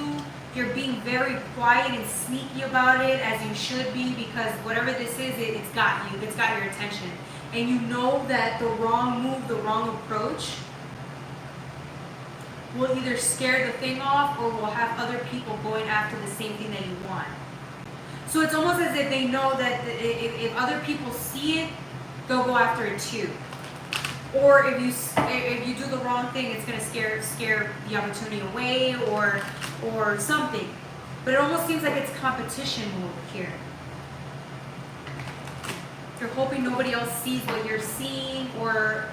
You're being very quiet and sneaky about it, as you should be, because whatever this is, it's got you. It's got your attention. And you know that the wrong move, the wrong approach will either scare the thing off or will have other people going after the same thing that you want. So it's almost as if they know that if other people see it, they'll go after it too. Or if you do the wrong thing, it's going to scare the opportunity away or something. But it almost seems like it's competition mode here. You're hoping nobody else sees what you're seeing, or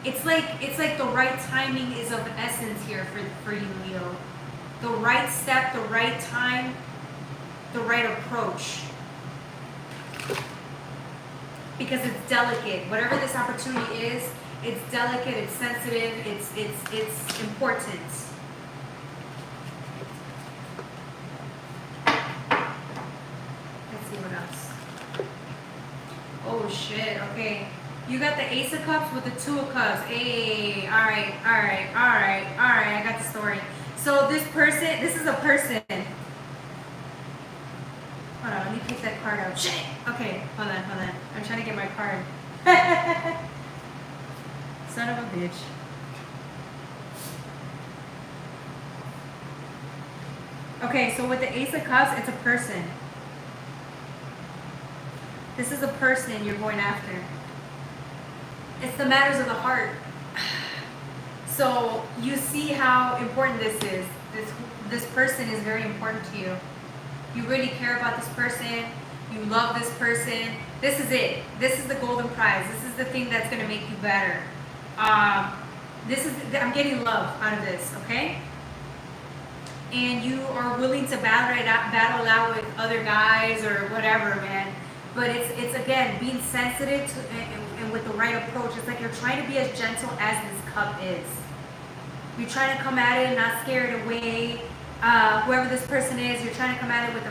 it's like the right timing is of essence here for you, Leo. The right step, the right time, the right approach. Because it's delicate. Whatever this opportunity is, it's delicate, it's sensitive, it's important. Let's see what else. Oh shit, okay. You got the Ace of Cups with the Two of Cups. Hey, alright, I got the story. So this is a person. Hold on, let me pick that card out. Shit! Okay, hold on. I'm trying to get my card. Son of a bitch. Okay, so with the Ace of Cups, it's a person. This is a person you're going after. It's the matters of the heart. So you see how important this is. This person is very important to you. You really care about this person. You love this person. This is it. This is the golden prize. This is the thing that's going to make you better. I'm getting love out of this, okay? And you are willing to battle out with other guys or whatever, man. But it's again, being sensitive to, and with the right approach. It's like you're trying to be as gentle as this cup is. You're trying to come at it and not scare it away. Whoever this person is, you're trying to come at it with the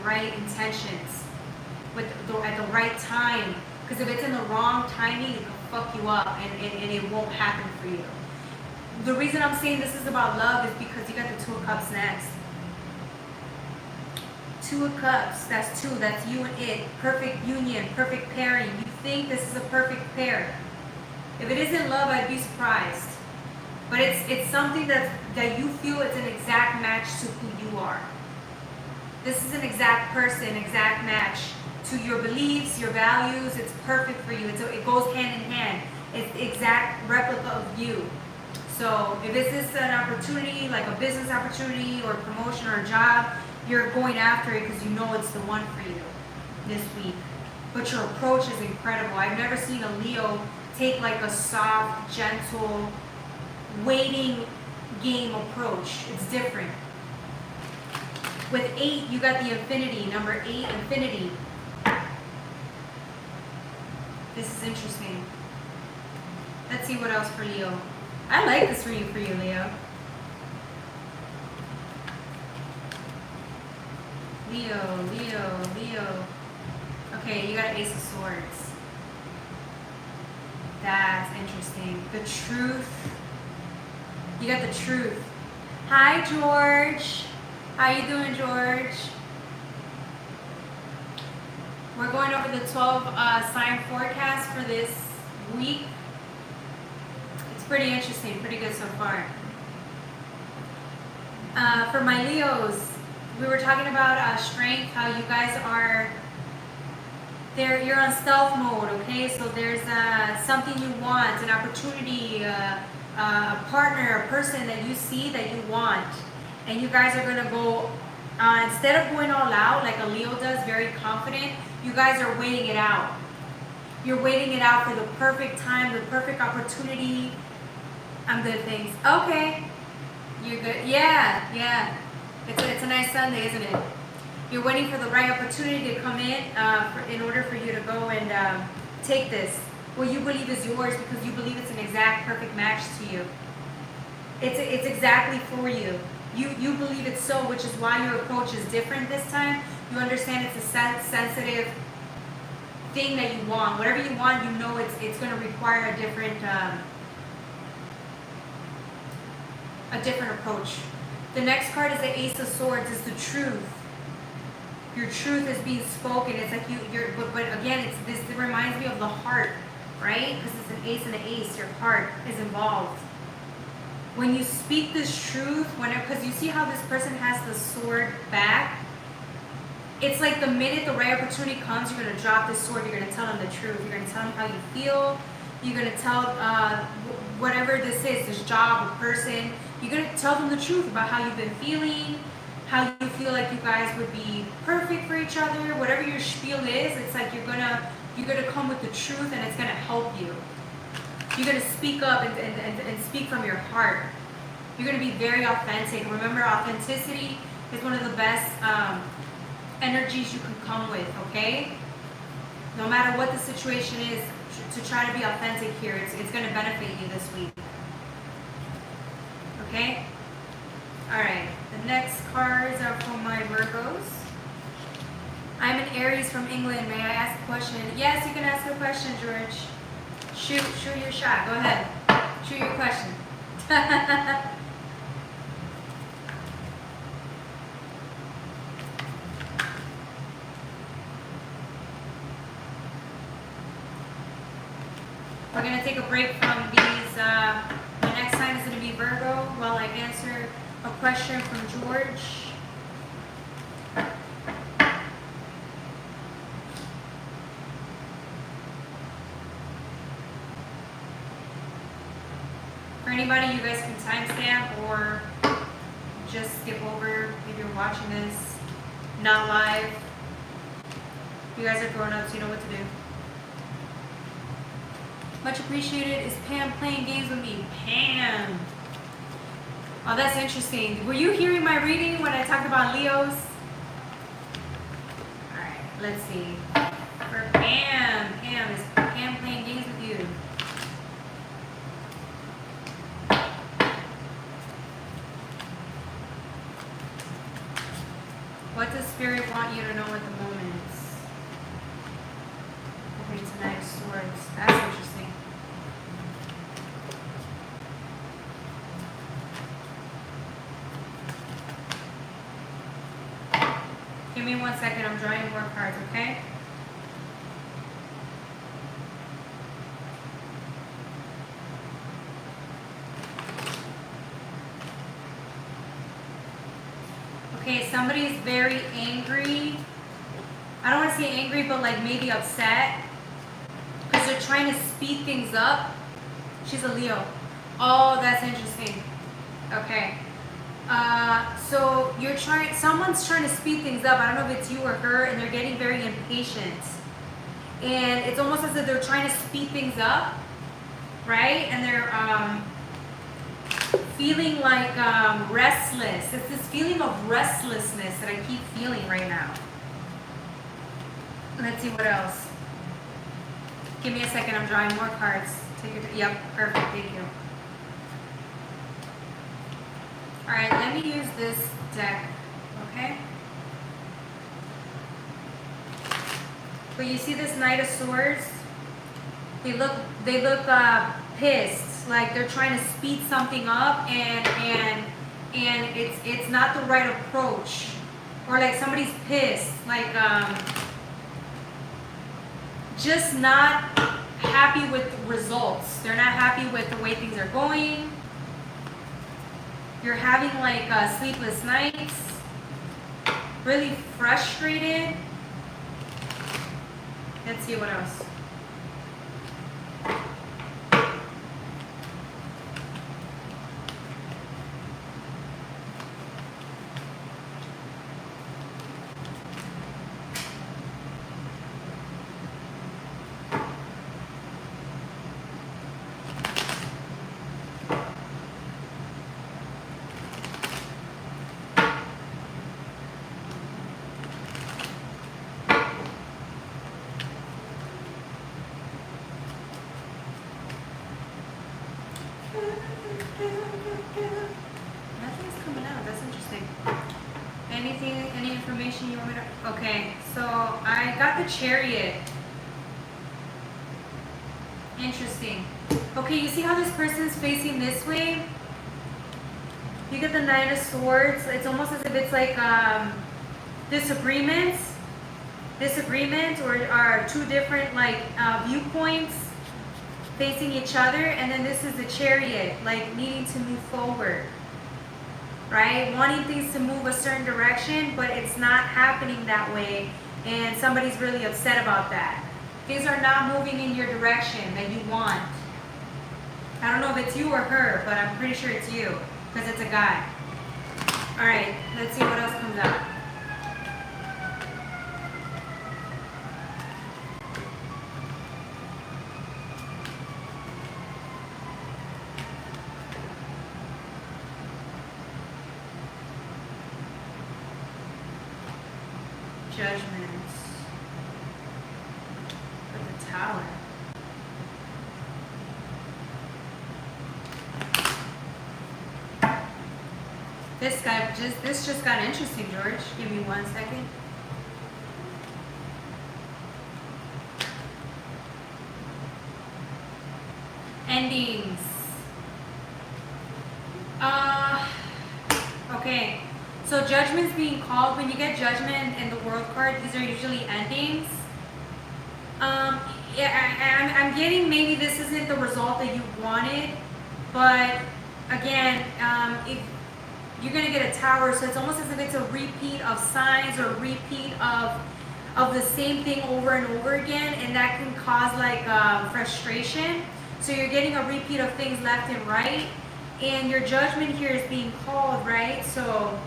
right intentions, at the right time. Because if it's in the wrong timing, it can fuck you up, and it won't happen for you. The reason I'm saying this is about love is because you got the Two of Cups next. Two of Cups, that's two, that's you and it. Perfect union, perfect pairing. You think this is a perfect pair. If it isn't love, I'd be surprised. But it's something that you feel it's an exact match to who you are. This is an exact person, exact match to your beliefs, your values. It's perfect for you. It goes hand in hand. It's the exact replica of you. So if this is an opportunity, like a business opportunity or a promotion or a job, you're going after it because you know it's the one for you this week. But your approach is incredible. I've never seen a Leo take like a soft, gentle, waiting game approach. It's different. With 8, you got the infinity. Number 8, infinity. This is interesting. Let's see what else for Leo. I like this reading for you, Leo. Leo. Okay, you got an Ace of Swords. That's interesting. The truth. You got the truth. Hi, George. How you doing, George? We're going over the 12 sign forecast for this week. It's pretty interesting, pretty good so far. For my Leos, we were talking about strength, how you guys are, you're on stealth mode, okay? So there's something you want, an opportunity, a partner, a person that you see that you want. And you guys are gonna go, instead of going all out like a Leo does, very confident, you guys are waiting it out. You're waiting it out for the perfect time, the perfect opportunity. I'm good, thanks. Okay, you're good. Yeah. It's a nice Sunday, isn't it? You're waiting for the right opportunity to come in order for you to go and take this. What you believe is yours because you believe it's an exact perfect match to you. It's exactly for you. You believe it's so, which is why your approach is different this time. You understand it's a sensitive thing that you want. Whatever you want, you know it's going to require a different approach. The next card is the Ace of Swords. Is the truth. Your truth is being spoken. It's like but again, this reminds me of the heart, right? Because it's an ace and an ace. Your heart is involved. When you speak this truth, because you see how this person has the sword back, it's like the minute the right opportunity comes, you're going to drop this sword, you're going to tell them the truth, you're going to tell them how you feel, you're going to tell whatever this is, this job, a person, you're going to tell them the truth about how you've been feeling, how you feel like you guys would be perfect for each other, whatever your spiel is, it's like you're going to come with the truth and it's going to help you. You're going to speak up and speak from your heart. You're going to be very authentic. Remember, authenticity is one of the best energies you can come with, okay? No matter what the situation is, to try to be authentic here, it's going to benefit you this week. Okay? All right. The next cards are for my Virgos. I'm an Aries from England. May I ask a question? Yes, you can ask a question, George. Shoot your shot. Go ahead. Shoot your question. We're going to take a break from these. The next time is going to be Virgo while I answer a question from George. For anybody, you guys can timestamp or just skip over if you're watching this not live. You guys are grown-ups, you know what to do. Much appreciated. Is Pam playing games with me? Pam. Oh, that's interesting. Were you hearing my reading when I talked about Leos? Alright, let's see. For Pam. Pam, is Pam playing games with you? What does Spirit want you to know at the moment? Okay, tonight, swords. That's interesting. Give me 1 second. I'm drawing more cards, okay? Okay, somebody's very angry. I don't want to say angry, but like maybe upset. Because they're trying to speed things up. She's a Leo. Oh, that's interesting. Okay. So someone's trying to speed things up. I don't know if it's you or her, and they're getting very impatient. And it's almost as if they're trying to speed things up, right? And they're feeling like restless. It's this feeling of restlessness that I keep feeling right now. Let's see what else. Give me a second. I'm drawing more cards. Take your yep, perfect. Thank you. All right, let me use this deck. Okay. But you see this Knight of Swords? They look pissed, like they're trying to speed something up, and it's not the right approach, or like somebody's pissed, like just not happy with the results. They're not happy with the way things are going. You're having like sleepless nights, really frustrated. Let's see what else. Nothing's coming out. That's interesting. Any information you want me to? Okay, so I got the Chariot. Interesting. Okay, you see how this person's facing this way? You get the Knight of Swords. It's almost as if it's like disagreements, or two different like viewpoints facing each other, and then this is the Chariot, like needing to move forward, right? Wanting things to move a certain direction, but it's not happening that way, and somebody's really upset about that. Things are not moving in your direction that you want. I don't know if it's you or her, but I'm pretty sure it's you, because it's a guy. All right, let's see what else comes out. Judgments. For the Tower. This just got interesting, George. Give me 1 second. Endings. Okay. So judgment's being called. When you get judgment in the World card, these are usually endings. Yeah, I'm getting maybe this isn't the result that you wanted, but again, if you're gonna get a Tower, so it's almost as if it's a repeat of signs or a repeat of the same thing over and over again, and that can cause like frustration. So you're getting a repeat of things left and right, and your judgment here is being called, right? So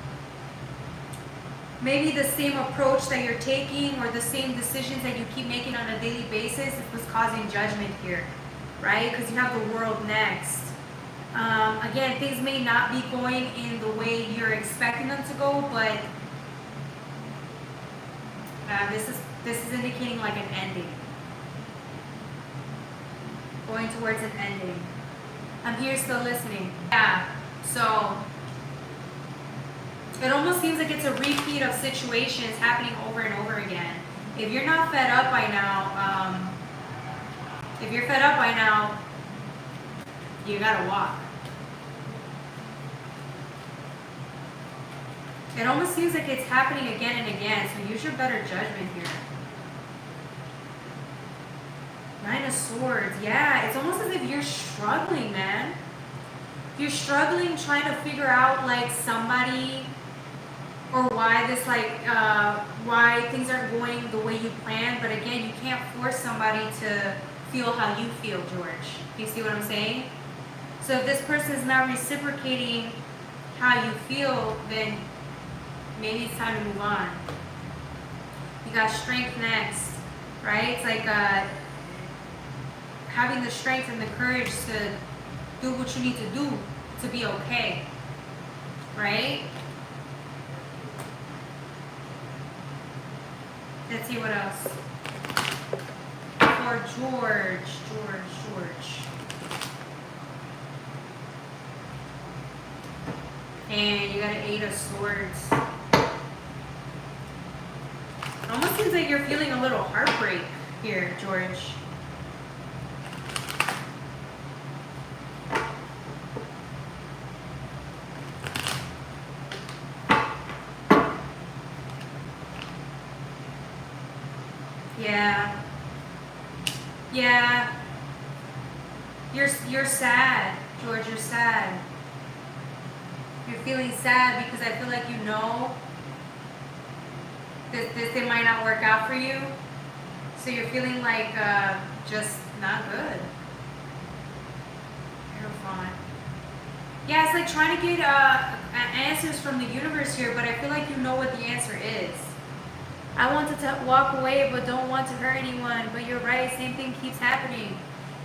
maybe the same approach that you're taking or the same decisions that you keep making on a daily basis is what's causing judgment here, right? Because you have the World next. Again, things may not be going in the way you're expecting them to go, but this is indicating like an ending. Going towards an ending. I'm here still listening. Yeah, so it almost seems like it's a repeat of situations happening over and over again. If you're not fed up by now, you gotta walk. It almost seems like it's happening again and again, so use your better judgment here. Nine of Swords, yeah, it's almost as if you're struggling, man. You're struggling trying to figure out like somebody or why this why things aren't going the way you planned, but again, you can't force somebody to feel how you feel, George. Do you see what I'm saying? So if this person is not reciprocating how you feel, then maybe it's time to move on. You got Strength next, right? It's like having the strength and the courage to do what you need to do to be okay, right? Let's see what else. For George. And you got an 8 of Swords. It almost seems like you're feeling a little heartbreak here, George. Yeah. You're sad, George. You're sad. You're feeling sad because I feel like you know that it might not work out for you. So you're feeling like just not good. Hierophant. Yeah, it's like trying to get answers from the universe here, but I feel like you know what the answer is. I wanted to walk away, but don't want to hurt anyone. But you're right, same thing keeps happening.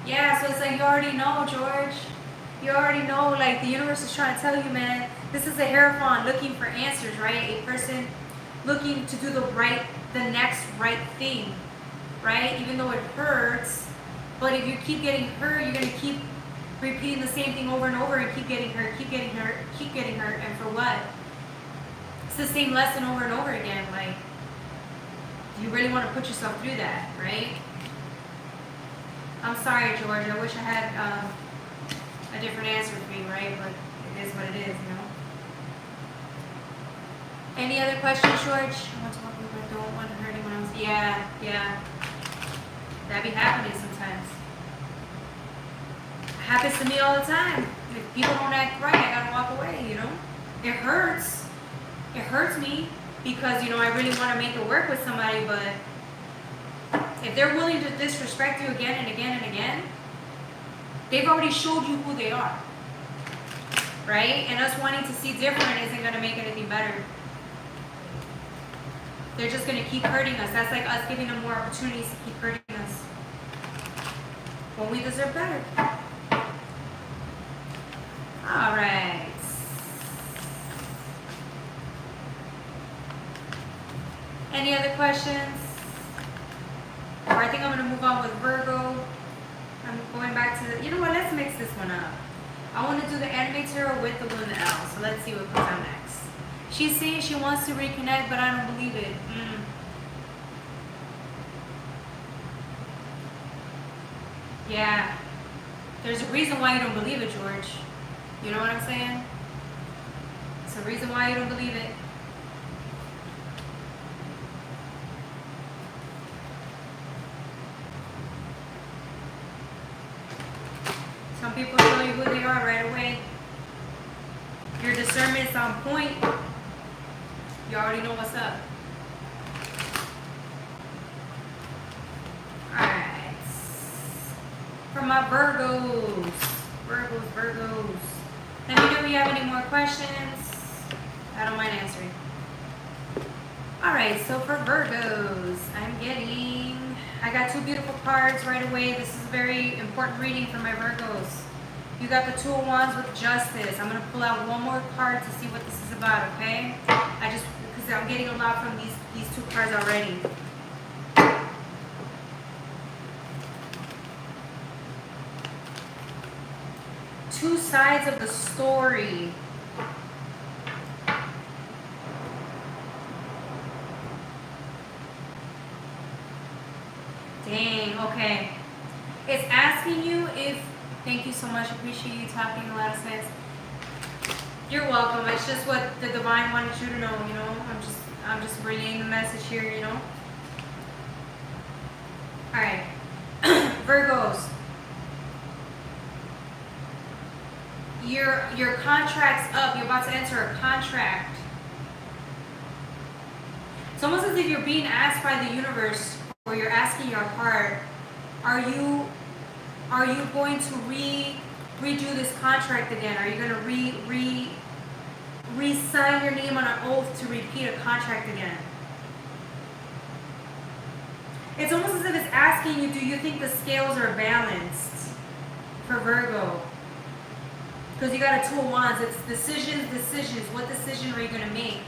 Yeah, so it's like you already know, George. You already know, like the universe is trying to tell you, man. This is a Hierophant looking for answers, right? A person looking to do the next right thing, right? Even though it hurts, but if you keep getting hurt, you're gonna keep repeating the same thing over and over and keep getting hurt, keep getting hurt, keep getting hurt, and for what? It's the same lesson over and over again. Like, do you really want to put yourself through that, right? I'm sorry, George. I wish I had a different answer for you, right? But it is what it is, you know? Any other questions, George? I want to talk about it. Don't want to hurt anyone else. Yeah. That be happening sometimes. It happens to me all the time. If people don't act right, I gotta walk away, you know? It hurts. It hurts me because, you know, I really want to make it work with somebody, but if they're willing to disrespect you again and again and again, they've already showed you who they are, right? And us wanting to see different isn't going to make anything better. They're just going to keep hurting us. That's like us giving them more opportunities to keep hurting us when we deserve better. All right. Any other questions? Or I think I'm going to move on with Virgo. I'm going back to the, you know what, let's mix this one up. I want to do the Anime Tarot with the Luna L. So let's see what comes out next. She's saying she wants to reconnect, but I don't believe it. Yeah. There's a reason why you don't believe it, George. You know what I'm saying? It's a reason why you don't believe it. Some people show you who they are right away. Your discernment's on point. You already know what's up. Alright. For my Virgos. Virgos. Let me know if you have any more questions. I don't mind answering. Alright, so for Virgos, I got two beautiful cards right away. This is a very important reading for my Virgos. You got the Two of Wands with Justice. I'm going to pull out one more card to see what this is about, okay? Because I'm getting a lot from these two cards already. Two sides of the story. Dang, okay. It's asking you if, thank you so much, appreciate you talking a lot of sense. You're welcome. It's just what the divine wanted you to know, you know. I'm just relaying the message here, you know. Alright. Virgos. Your contract's up. You're about to enter a contract. It's almost as if you're being asked by the universe, or you're asking your heart, are you going to redo this contract again? Are you going to re-sign your name on an oath to repeat a contract again? It's almost as if it's asking you, do you think the scales are balanced for Virgo? Because you got a Two of Wands. It's decisions. What decision are you going to make?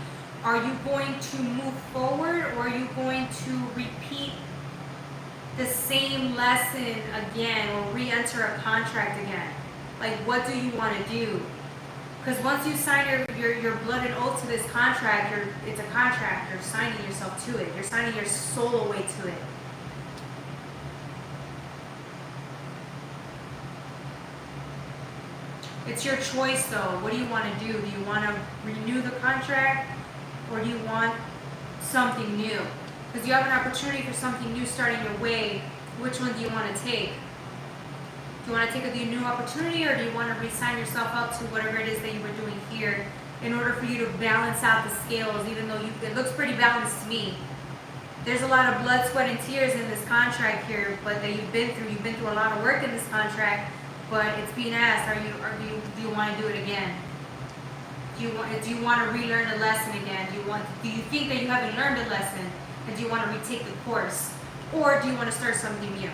Are you going to move forward, or are you going to repeat the same lesson again, or re-enter a contract again? Like, what do you want to do? Because once you sign your blood and oath to this contract, it's a contract. You're signing yourself to it. You're signing your soul away to it. It's your choice, though. What do you want to do? Do you want to renew the contract, or do you want something new? Because you have an opportunity for something new starting your way. Which one do you want to take? Do you want to take a new opportunity, or do you want to re-sign yourself up to whatever it is that you were doing here in order for you to balance out the scales, even though it looks pretty balanced to me? There's a lot of blood, sweat, and tears in this contract here, but that you've been through. You've been through a lot of work in this contract. But it's being asked, do you want to do it again? Do you want to relearn the lesson again? Do you think that you haven't learned the lesson, and do you want to retake the course, or do you want to start something new?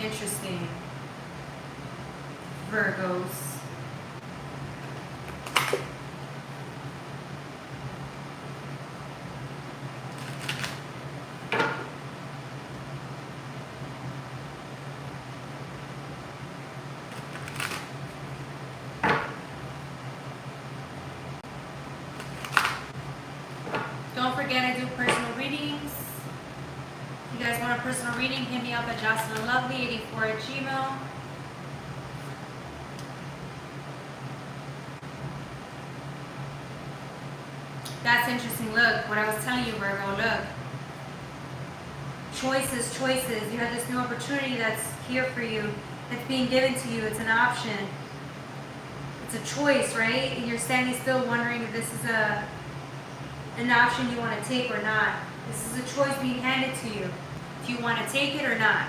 Interesting. Virgos. Don't forget, I do personal readings. If you guys want a personal reading, hit me up at JocelynLovely84@gmail.com. That's interesting. Look, what I was telling you, Virgo, look. Choices. You have this new opportunity that's here for you. It's being given to you. It's an option. It's a choice, right? And you're standing still wondering if this is an option you want to take or not. This is a choice being handed to you. If you want to take it or not.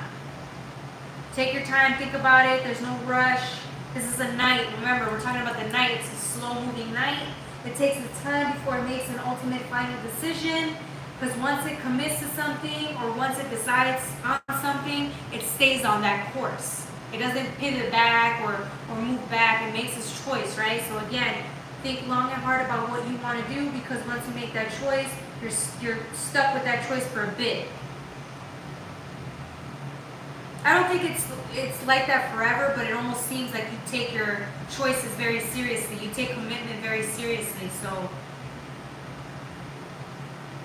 Take your time, think about it. There's no rush. This is a night. Remember, we're talking about the night. It's a slow-moving night. It takes its time before it makes an ultimate final decision. Because once it commits to something, or once it decides on something, it stays on that course. It doesn't pivot back or move back. It makes its choice, right? So again, think long and hard about what you want to do, because once you make that choice, you're stuck with that choice for a bit. I don't think it's like that forever, but it almost seems like you take your choices very seriously. You take commitment very seriously. So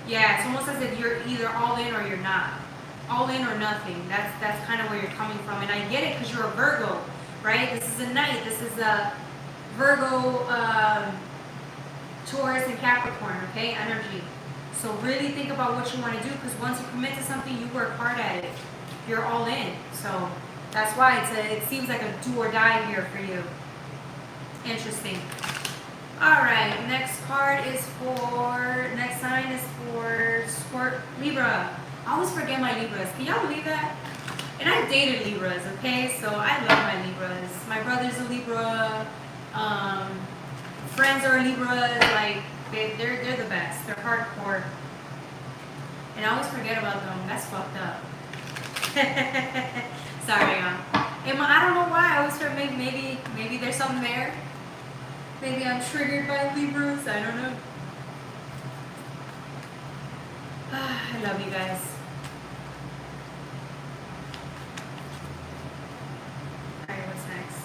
yeah, it's almost as if you're either all in or you're not. All in or nothing. That's kind of where you're coming from. And I get it, because you're a Virgo, right? This is a night. This is a Virgo, Taurus, and Capricorn, okay? Energy. So really think about what you want to do, because once you commit to something, you work hard at it. You're all in. So that's why it seems like a do or die here for you. Interesting. All right, next sign is for Libra. I always forget my Libras. Can y'all believe that? And I've dated Libras, okay? So I love my Libras. My brother's a Libra. Friends are Libras. Like, they're the best. They're hardcore. And I always forget about them. That's fucked up. Sorry, y'all. I don't know why. I always feel maybe there's something there. Maybe I'm triggered by Libras. I don't know. I love you guys. Alright, what's next?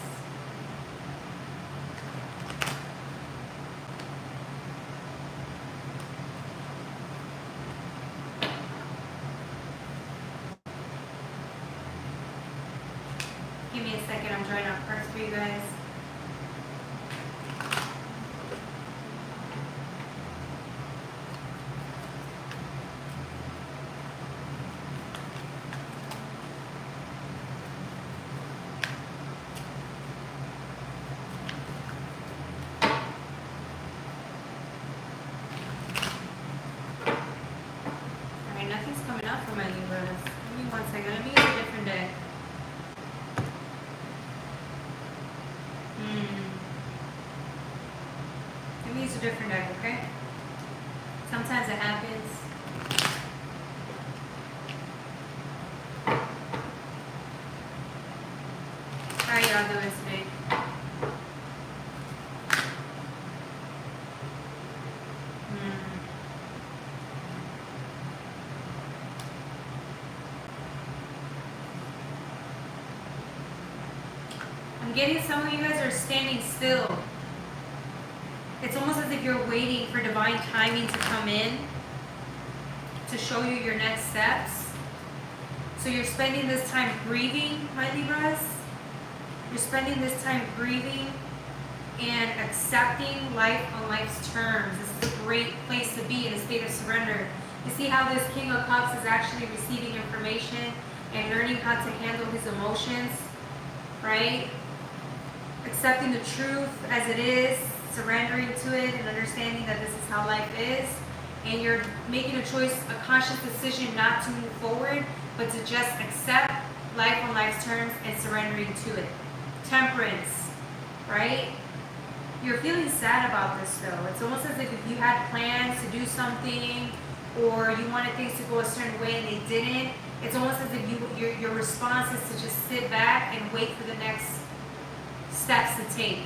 Give me a second, I'm drawing out cards for you guys. Alright, nothing's coming up for my Libras. Give me one second, let me use a different deck. Let me use a different deck, okay? Sometimes it happens. y'all doing today? I'm getting some of you guys are standing still. It's almost as if you're waiting for divine timing to come in to show you your next steps. So you're spending this time grieving, my Libras. You're spending this time grieving and accepting life on life's terms. This is a great place to be in a state of surrender. You see how this King of Cups is actually receiving information and learning how to handle his emotions, right? Accepting the truth as it is, surrendering to it, and understanding that this is how life is. And you're making a choice, a conscious decision not to move forward, but to just accept life on life's terms and surrendering to it. Temperance, right? You're feeling sad about this though. It's almost as if you had plans to do something or you wanted things to go a certain way and they didn't. It's almost as if your response is to just sit back and wait for the next steps to take.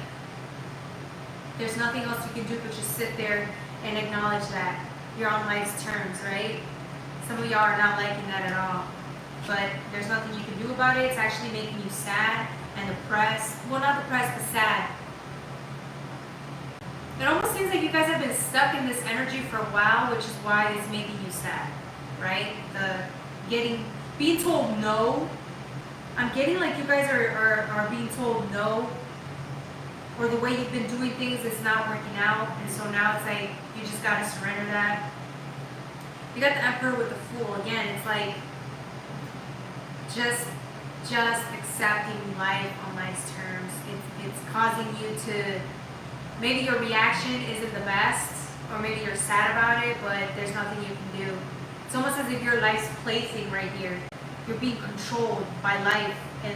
There's nothing else you can do but just sit there and acknowledge that you're on life's terms, right? Some of y'all are not liking that at all. But there's nothing you can do about it. It's actually making you sad and depressed. Well, not depressed, but sad. It almost seems like you guys have been stuck in this energy for a while, which is why it's making you sad, right? Being told no. I'm getting like you guys are being told no, or the way you've been doing things is not working out, and so now it's like you just gotta surrender that. You got the Emperor with the Fool again. It's like just accepting life on life's terms. It's causing you to, maybe your reaction isn't the best, or maybe you're sad about it, but there's nothing you can do. It's almost as if your life's plaything right here. You're being controlled by life, and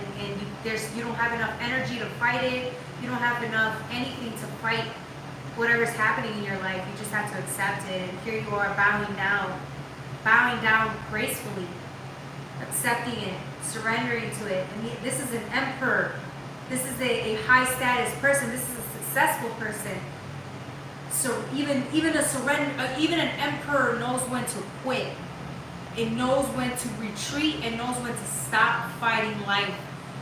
you don't have enough energy to fight it. You don't have enough anything to fight whatever's happening in your life. You just have to accept it. And here you are bowing down gracefully, accepting it, surrendering to it. And this is an emperor. This is a high status person. This is a successful person. So even an emperor knows when to quit. It knows when to retreat and knows when to stop fighting life.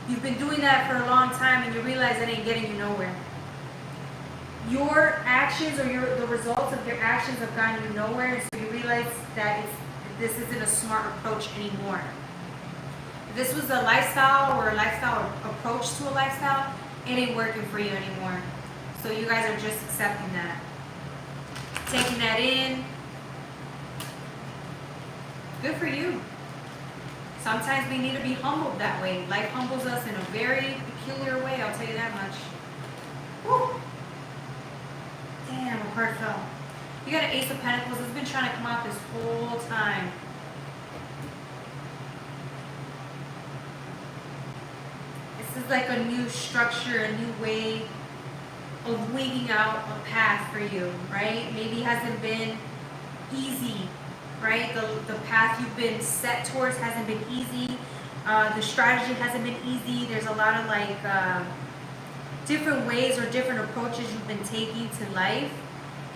You've been doing that for a long time and you realize it ain't getting you nowhere. Your actions or the results of your actions have gotten you nowhere, and so you realize that this isn't a smart approach anymore. If this was a lifestyle or a lifestyle approach to a lifestyle, it ain't working for you anymore. So you guys are just accepting that. Taking that in. Good for you. Sometimes we need to be humbled that way. Life humbles us in a very peculiar way, I'll tell you that much. Woo! Damn, my heart fell. You got an Ace of Pentacles. It's been trying to come out this whole time. This is like a new structure, a new way of weaving out a path for you, right? Maybe it hasn't been easy, right? The path you've been set towards hasn't been easy. The strategy hasn't been easy. There's a lot of like different ways or different approaches you've been taking to life.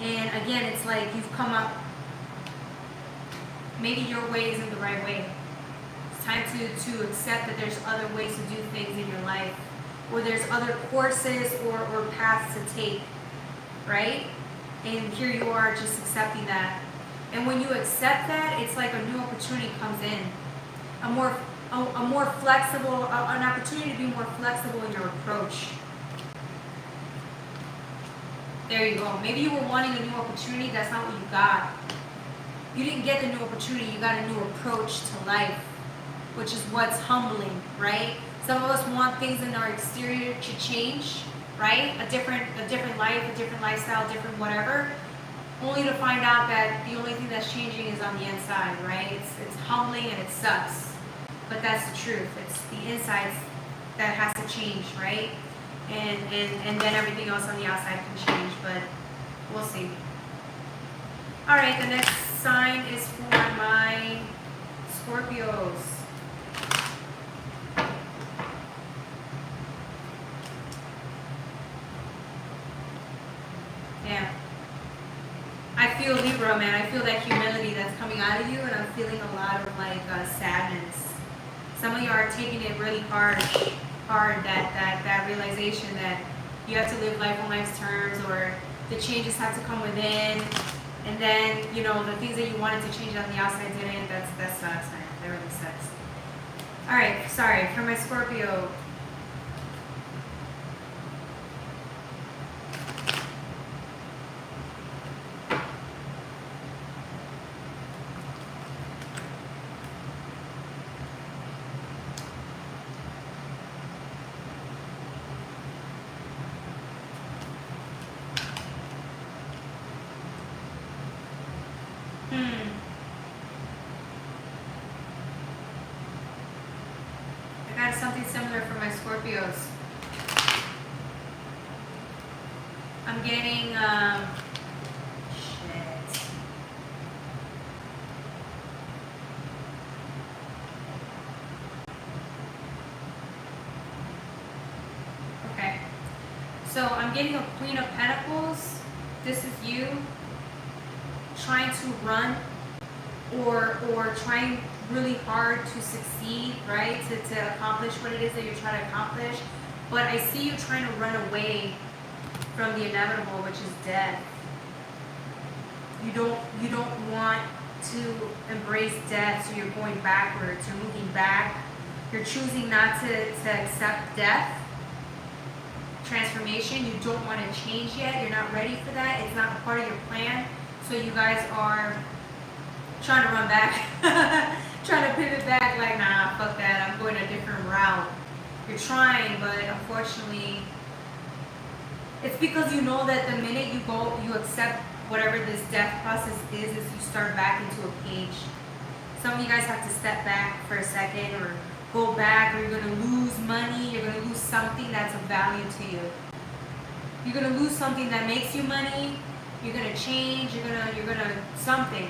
And again, it's like you've come up, maybe your way isn't the right way. It's time to accept that there's other ways to do things in your life, or there's other courses or paths to take, right? And here you are just accepting that. And when you accept that, it's like a new opportunity comes in. A more flexible, an opportunity to be more flexible in your approach. There you go. Maybe you were wanting a new opportunity, that's not what you got. You didn't get the new opportunity, you got a new approach to life, which is what's humbling, right? Some of us want things in our exterior to change, right? A different life, a different lifestyle, different whatever, only to find out that the only thing that's changing is on the inside, right? It's humbling and it sucks, but that's the truth. It's the insides that has to change, right? And then everything else on the outside can change, but we'll see. All right, the next sign is for my Scorpios. feel Libra, man. I feel that humility that's coming out of you, and I'm feeling a lot of like sadness. Some of you are taking it really hard. That realization that you have to live life on life's terms, or the changes have to come within, and then you know the things that you wanted to change on the outside didn't. That sucks, man. That really sucks. All right, sorry for my Scorpio. I got something similar for my Scorpios. I'm getting, shit. Okay. So I'm getting a Queen of Pentacles. This is you trying to run or trying really hard to succeed, right? To accomplish what it is that you're trying to accomplish. But I see you trying to run away from the inevitable, which is death. You don't want to embrace death, so you're going backwards, you're moving back. You're choosing not to accept death. Transformation, you don't want to change yet. You're not ready for that. It's not part of your plan. So you guys are trying to run back, trying to pivot back like, nah, fuck that, I'm going a different route. You're trying, but unfortunately, it's because you know that the minute you accept whatever this death process is you start back into a cage. Some of you guys have to step back for a second, or go back, or you're going to lose money, you're going to lose something that's of value to you. You're going to lose something that makes you money, you're going to change, you're going to something.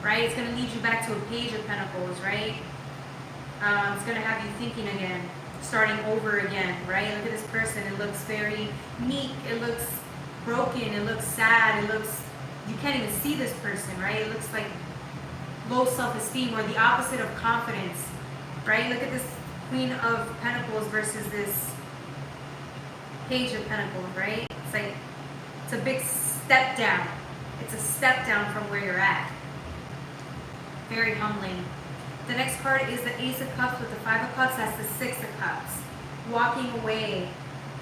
Right? It's going to lead you back to a Page of Pentacles, right? It's going to have you thinking again, starting over again, right? Look at this person. It looks very meek. It looks broken. It looks sad. It looks, you can't even see this person, right? It looks like low self-esteem, or the opposite of confidence, right? Look at this Queen of Pentacles versus this Page of Pentacles, right? It's like, it's a big step down. It's a step down from where you're at. Very humbling. The next card is the Ace of Cups with the Five of Cups. That's the Six of Cups. Walking away.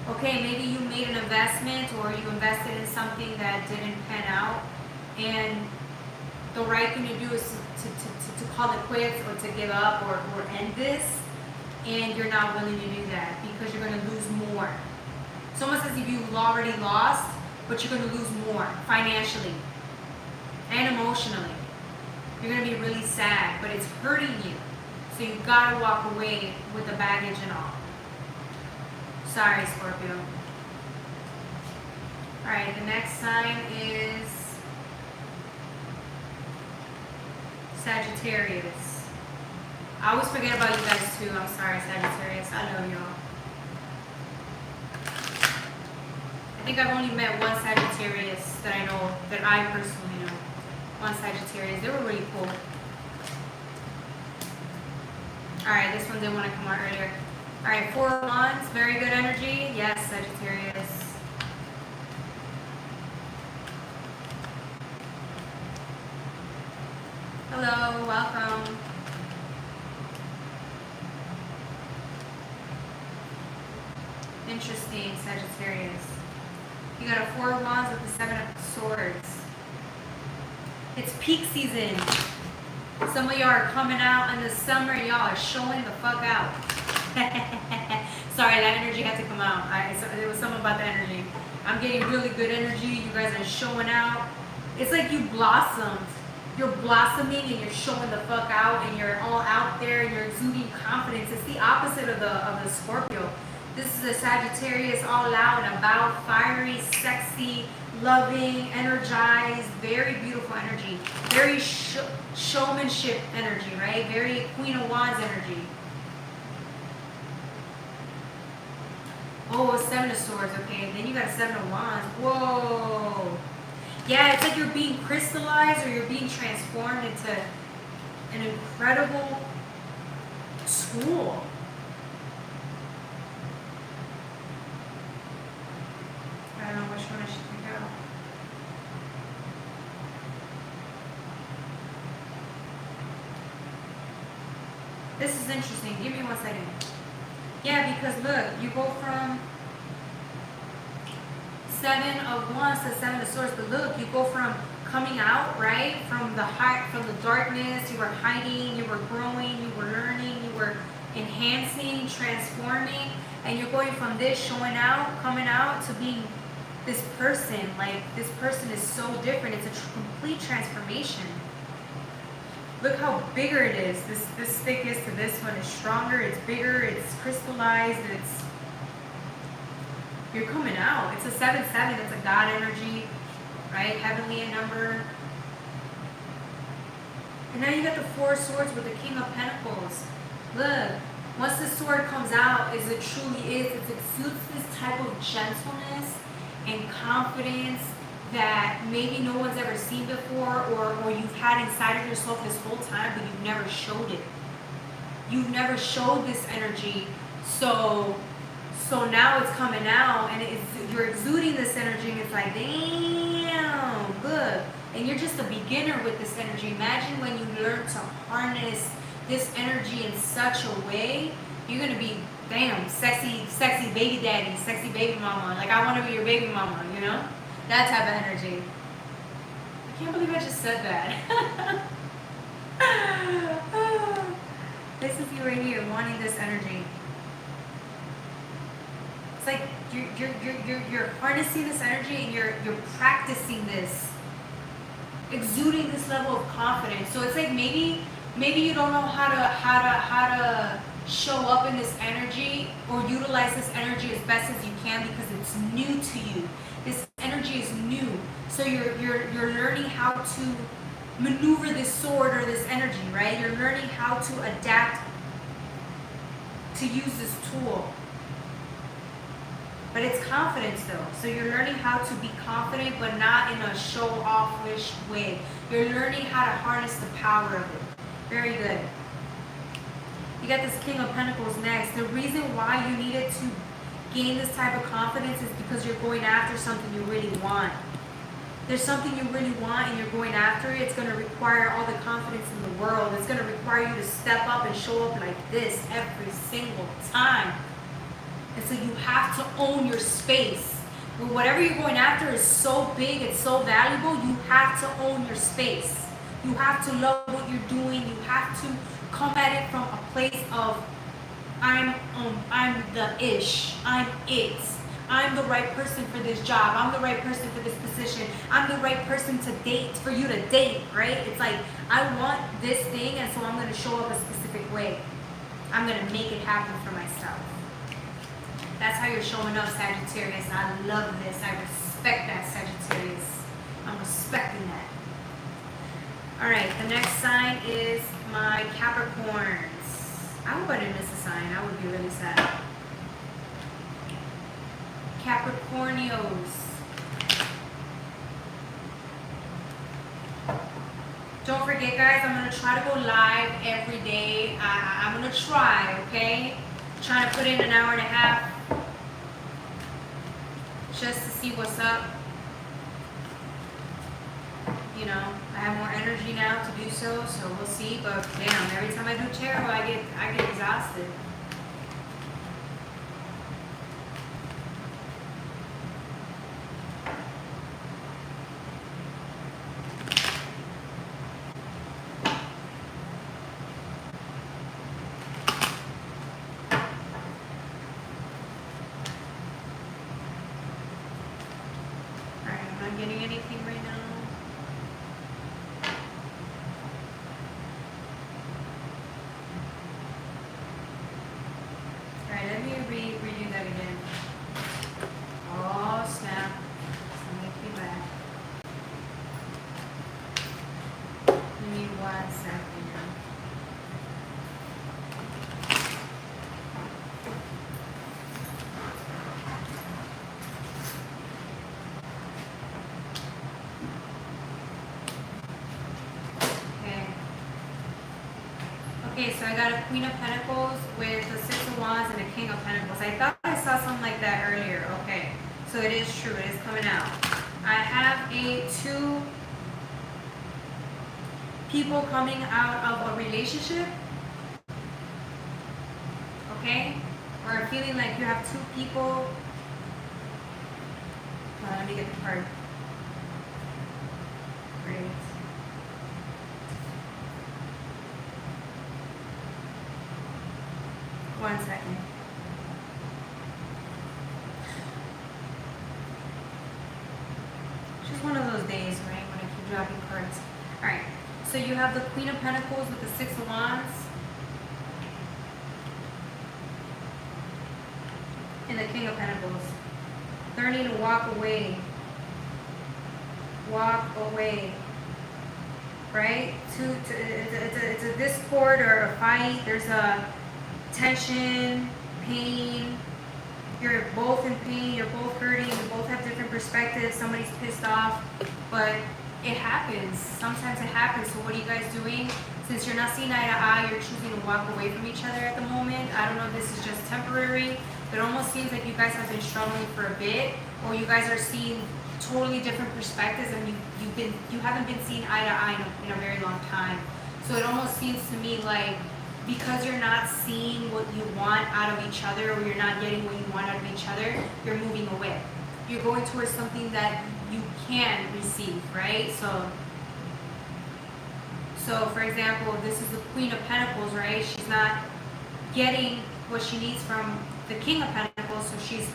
Okay, maybe you made an investment, or you invested in something that didn't pan out, and the right thing to do is to call it quits, or to give up, or end this, and you're not willing to do that because you're going to lose more. It's almost as if you've already lost, but you're going to lose more financially and emotionally. You're going to be really sad, but it's hurting you. So you've got to walk away with the baggage and all. Sorry, Scorpio. Alright, the next sign is Sagittarius. I always forget about you guys too. I'm sorry, Sagittarius. I love y'all. I think I've only met one Sagittarius that I know, that I personally know. One Sagittarius. They were really cool. Alright, this one didn't want to come out earlier. Alright, Four of Wands. Very good energy. Yes, Sagittarius. Hello, welcome. Interesting, Sagittarius. You got a Four of Wands with the Seven of Swords. It's peak season. Some of y'all are coming out in the summer and y'all are showing the fuck out. Sorry, that energy had to come out. There was something about the energy. I'm getting really good energy. You guys are showing out. It's like you blossomed. You're blossoming and you're showing the fuck out, and you're all out there and you're exuding confidence. It's the opposite of the Scorpio. This is a Sagittarius, all out and about, fiery, sexy, loving, energized, very beautiful energy. Very showmanship energy, right? Very Queen of Wands energy. Oh, Seven of Swords, okay. Then you got a Seven of Wands. Whoa. Yeah, it's like you're being crystallized or you're being transformed into an incredible tool. I don't know which one I should pick out. This is interesting. Give me 1 second. Yeah, because look, you go from 7 of Wands to 7 of Swords, but look, you go from coming out, right? From the darkness, you were hiding, you were growing, you were learning, you were enhancing, transforming, and you're going from this showing out, coming out, to being this person. Like, this person is so different. It's a complete transformation. Look how bigger it is. This thickness to this one is stronger, it's bigger, it's crystallized, you're coming out. It's a 7-7, it's a God energy, right? Heavenly in number. And now you got the 4 of Swords with the King of Pentacles. Look, once the sword comes out, as it truly is, it exudes this type of gentleness and confidence that maybe no one's ever seen before, or you've had inside of yourself this whole time, but you've never showed it. You've never showed this energy, so now it's coming out, and you're exuding this energy, and it's like, damn, good. And you're just a beginner with this energy. Imagine when you learn to harness this energy in such a way, you're gonna be, damn, sexy baby daddy, sexy baby mama. Like, I want to be your baby mama, you know? That type of energy. I can't believe I just said that. This is you right here, wanting this energy. It's like you're harnessing this energy, and you're practicing this, exuding this level of confidence. So it's like maybe you don't know how to show up in this energy or utilize this energy as best as you can because it's new to you. This energy is new, so you're learning how to maneuver this sword or this energy, right? You're learning how to adapt to use this tool. But it's confidence though. So you're learning how to be confident, but not in a show-off-ish way. You're learning how to harness the power of it. Very good. You got this King of Pentacles next. The reason why you needed to gain this type of confidence is because you're going after something you really want. There's something you really want and you're going after it. It's going to require all the confidence in the world. It's going to require you to step up and show up like this every single time. And so you have to own your space. When whatever you're going after is so big, it's so valuable, you have to own your space. You have to love what you're doing. You have to come at it from a place of I'm the ish. I'm it. I'm the right person for this job. I'm the right person for this position. I'm the right person to date, for you to date, right? It's like, I want this thing, and so I'm going to show up a specific way. I'm going to make it happen for myself. That's how you're showing up, Sagittarius. I love this. I respect that, Sagittarius. I'm respecting that. All right, the next sign is my Capricorns. I hope I didn't miss a sign. I would be really sad. Capricornios. Don't forget, guys, I'm going to try to go live every day. I'm going to try, okay? Trying to put in an hour and a half just to see what's up. You know, I have more energy now to do so we'll see. But damn, every time I do tarot, I get exhausted. Getting anything right now. Alright, let me redo that again. Oh snap. Let me be back. Give me 1 second now. Okay, so I got a Queen of Pentacles with the Six of Wands and a King of Pentacles. I thought I saw something like that earlier. Okay, so it is true. It is coming out. I have two people coming out of a relationship. Okay, or feeling like you have two people. Let me get the card. Great. One second. It's just one of those days, right, when I keep dropping cards. Alright, so you have the Queen of Pentacles with the Six of Wands. And the King of Pentacles. They're needing to walk away. Walk away. Right? It's a discord or a fight. There's a tension, pain. You're both in pain. You're both hurting. You both have different perspectives. Somebody's pissed off. But it happens. Sometimes it happens. So what are you guys doing? Since you're not seeing eye to eye, you're choosing to walk away from each other at the moment. I don't know if this is just temporary. It almost seems like you guys have been struggling for a bit, or you guys are seeing totally different perspectives, and you haven't been seeing eye to eye in a very long time. So it almost seems to me like because you're not seeing what you want out of each other, or you're not getting what you want out of each other, you're moving away. You're going towards something that you can receive, right? So for example, this is the Queen of Pentacles, right? She's not getting what she needs from the King of Pentacles, so she's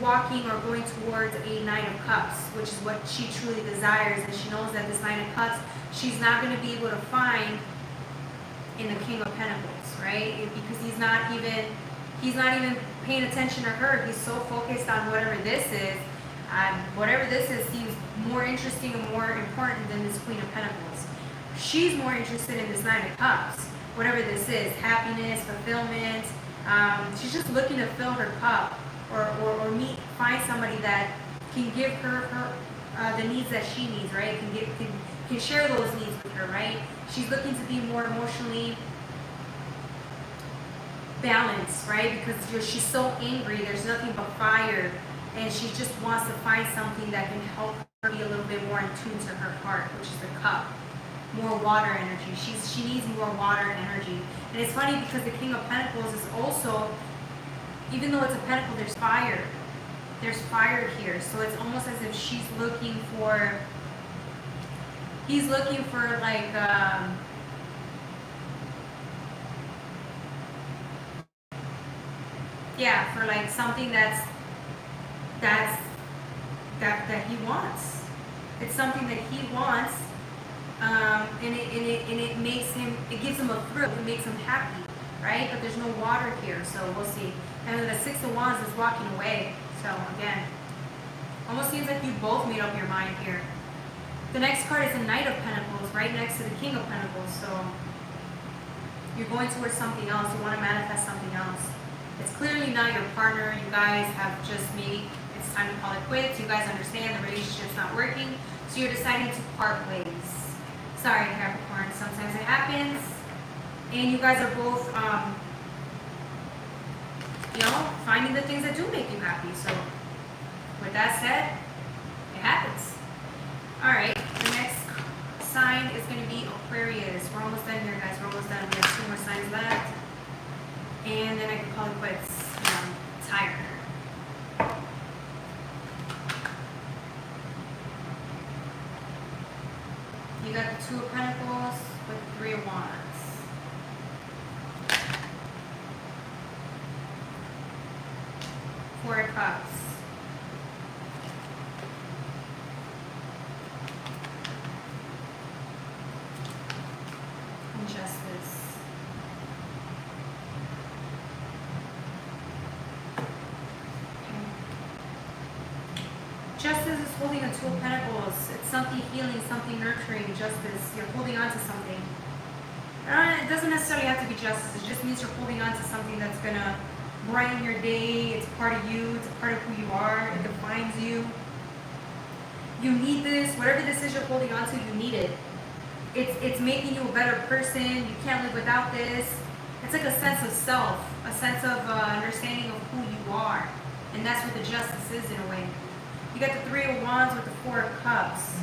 walking or going towards a Nine of Cups, which is what she truly desires, and she knows that this Nine of Cups she's not going to be able to find in the King of Pentacles, right? Because he's not even paying attention to her. He's so focused on whatever this is. Whatever this is seems more interesting and more important than this Queen of Pentacles. She's more interested in this Nine of Cups, whatever this is, happiness, fulfillment. She's just looking to fill her cup, or find somebody that can give her the needs that she needs, right? Can share those needs with her, right? She's looking to be more emotionally balanced, right? Because she's so angry, there's nothing but fire, and she just wants to find something that can help her be a little bit more in tune to her heart, which is the cup. More water energy. She needs more water and energy. And it's funny because the King of Pentacles is also, even though it's a pentacle, there's fire. There's fire here. So it's almost as if he's looking for like, yeah, for like something that he wants. It's something that he wants. And it makes him, it gives him a thrill, it makes him happy, right? But there's no water here, so we'll see. And then the Six of Wands is walking away. So again, almost seems like you both made up your mind here. The next card is the Knight of Pentacles, right next to the King of Pentacles. So you're going towards something else. You want to manifest something else. It's clearly not your partner. You guys have just maybe it's time to call it quits. You guys understand the relationship's not working, so you're deciding to part ways. Sorry, Capricorn, sometimes it happens. And you guys are both, finding the things that do make you happy. So, with that said, it happens. Alright, the next sign is going to be Aquarius. We're almost done here, guys. We're almost done. We have 2 more signs left. And then I can call it quits. I'm tired. You got the 2 of Pentacles with the 3 of Wands. Four of Cups. And Justice. Okay. Justice is holding a 2 of Pentacles. It's something healing, something nurturing, justice. You're holding on to something. It doesn't necessarily have to be justice. It just means you're holding on to something that's going to brighten your day. It's part of you. It's a part of who you are. It defines you. You need this. Whatever this is you're holding on to, you need it. It's making you a better person. You can't live without this. It's like a sense of self, a sense of understanding of who you are. And that's what the justice is in a way. You got the Three of Wands with the Four of Cups.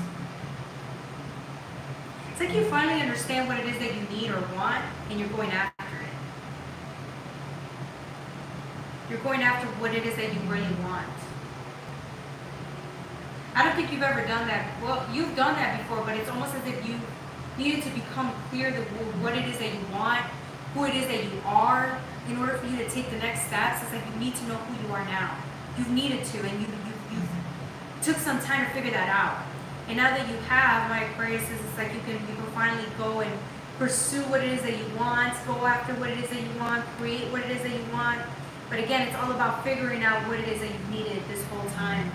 It's like you finally understand what it is that you need or want, and you're going after it. You're going after what it is that you really want. I don't think you've ever done that. Well, you've done that before, but it's almost as if you needed to become clear that what it is that you want, who it is that you are, in order for you to take the next steps. It's like you need to know who you are now. You've needed to, and you took some time to figure that out. And now that you have, my Aquarius, it's like you can finally go and pursue what it is that you want, go after what it is that you want, create what it is that you want. But again, it's all about figuring out what it is that you needed this whole time.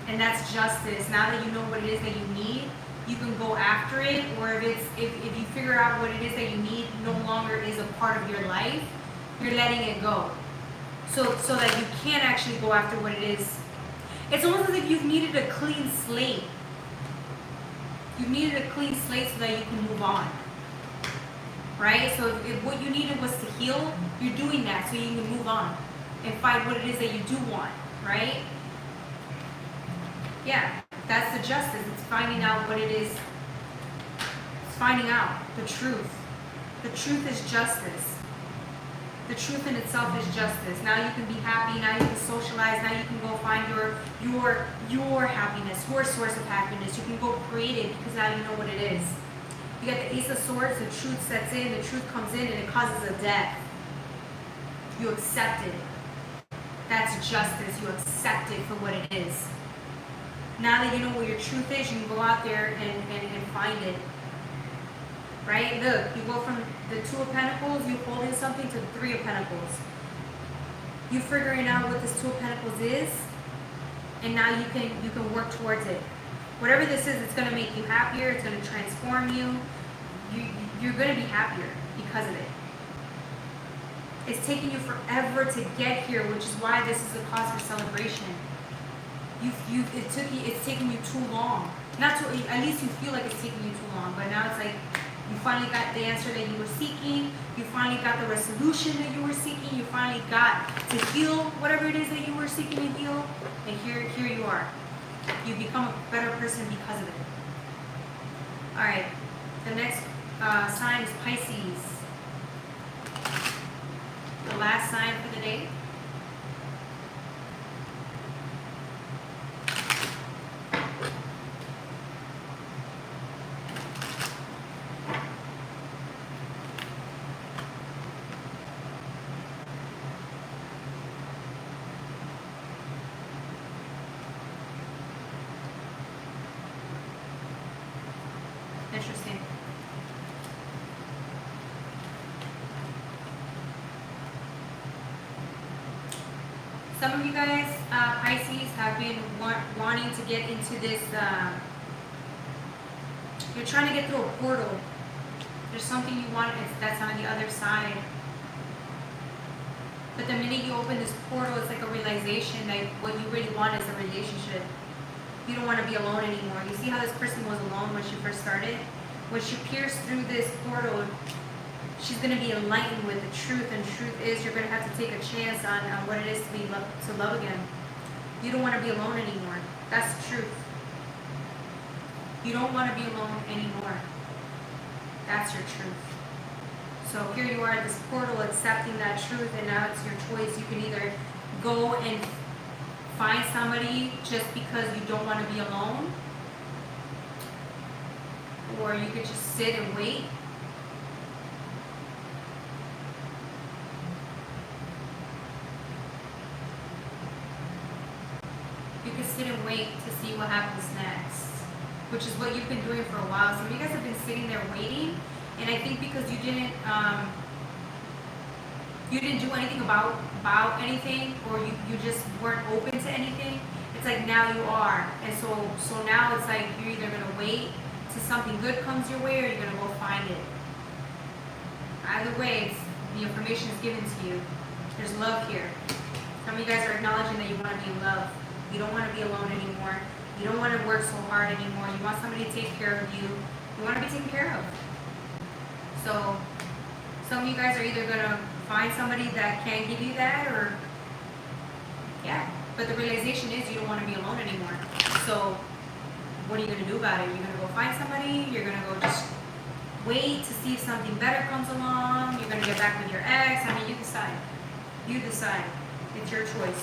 And that's justice. Now that you know what it is that you need, you can go after it. Or if you figure out what it is that you need no longer is a part of your life, you're letting it go. So that you can actually go after what it is. It's almost as if you've needed a clean slate. You've needed a clean slate so that you can move on. Right? So if what you needed was to heal, you're doing that so you can move on and find what it is that you do want. Right? Yeah, that's the justice. It's finding out what it is. It's finding out the truth. The truth is justice. The truth in itself is justice. Now you can be happy. Now you can socialize. Now you can go find your happiness, your source of happiness. You can go create it because now you know what it is. You got the Ace of Swords. The truth sets in. The truth comes in, and it causes a death. You accept it. That's justice. You accept it for what it is. Now that you know what your truth is, you can go out there and find it. Right? Look, you go from the Two of Pentacles, you holding something, to the Three of Pentacles. You figuring out what this Two of Pentacles is, and now you can work towards it. Whatever this is, it's going to make you happier. It's going to transform you. You're going to be happier because of it. It's taking you forever to get here, which is why this is a cause for celebration. It's taking you too long. At least you feel like it's taking you too long, but now it's like you finally got the answer that you were seeking. You finally got the resolution that you were seeking. You finally got to heal whatever it is that you were seeking to heal. And here you are. You become a better person because of it. All right. The next sign is Pisces. The last sign for the day. Interesting. Some of you guys, Pisces, have been wanting to get into this, you're trying to get through a portal. There's something you want that's on the other side. But the minute you open this portal, it's like a realization that what you really want is a relationship. You don't want to be alone anymore. You see how this person was alone when she first started? When she pierced through this portal, she's going to be enlightened with the truth. And truth is, you're going to have to take a chance on what it is to love again. You don't want to be alone anymore. That's the truth. You don't want to be alone anymore. That's your truth. So here you are at this portal accepting that truth, and now it's your choice. You can either go and find somebody just because you don't want to be alone, or you could just sit and wait. You can sit and wait to see what happens next, which is what you've been doing for a while. Some of you guys have been sitting there waiting, and I think because you didn't do anything about anything, or you just weren't open to anything. It's like now you are, and so now it's like you're either gonna wait till something good comes your way, or you're gonna go find it. Either way, the information is given to you. There's love here. Some of you guys are acknowledging that you want to be in love. You don't want to be alone anymore. You don't want to work so hard anymore. You want somebody to take care of you. You want to be taken care of. So some of you guys are either going to find somebody that can give you that, or yeah. But the realization is you don't want to be alone anymore. So what are you going to do about it? You're going to go find somebody? You're going to go just wait to see if something better comes along? You're going to get back with your ex? I mean, you decide. You decide. It's your choice.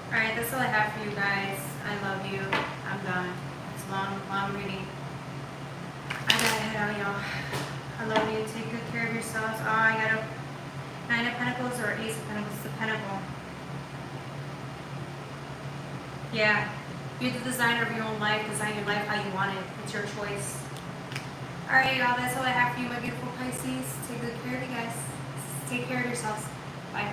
Alright, that's all I have for you guys. I love you. I'm done. It's long reading. I gotta head out, y'all. I love you. Take good care of yourselves. Oh, I got a 9 of Pentacles or Ace of Pentacles. It's a Pentacle. Yeah. You're the designer of your own life. Design your life how you want it. It's your choice. Alright, y'all. That's all I have for you, my beautiful Pisces. Take good care of you guys. Take care of yourselves. Bye.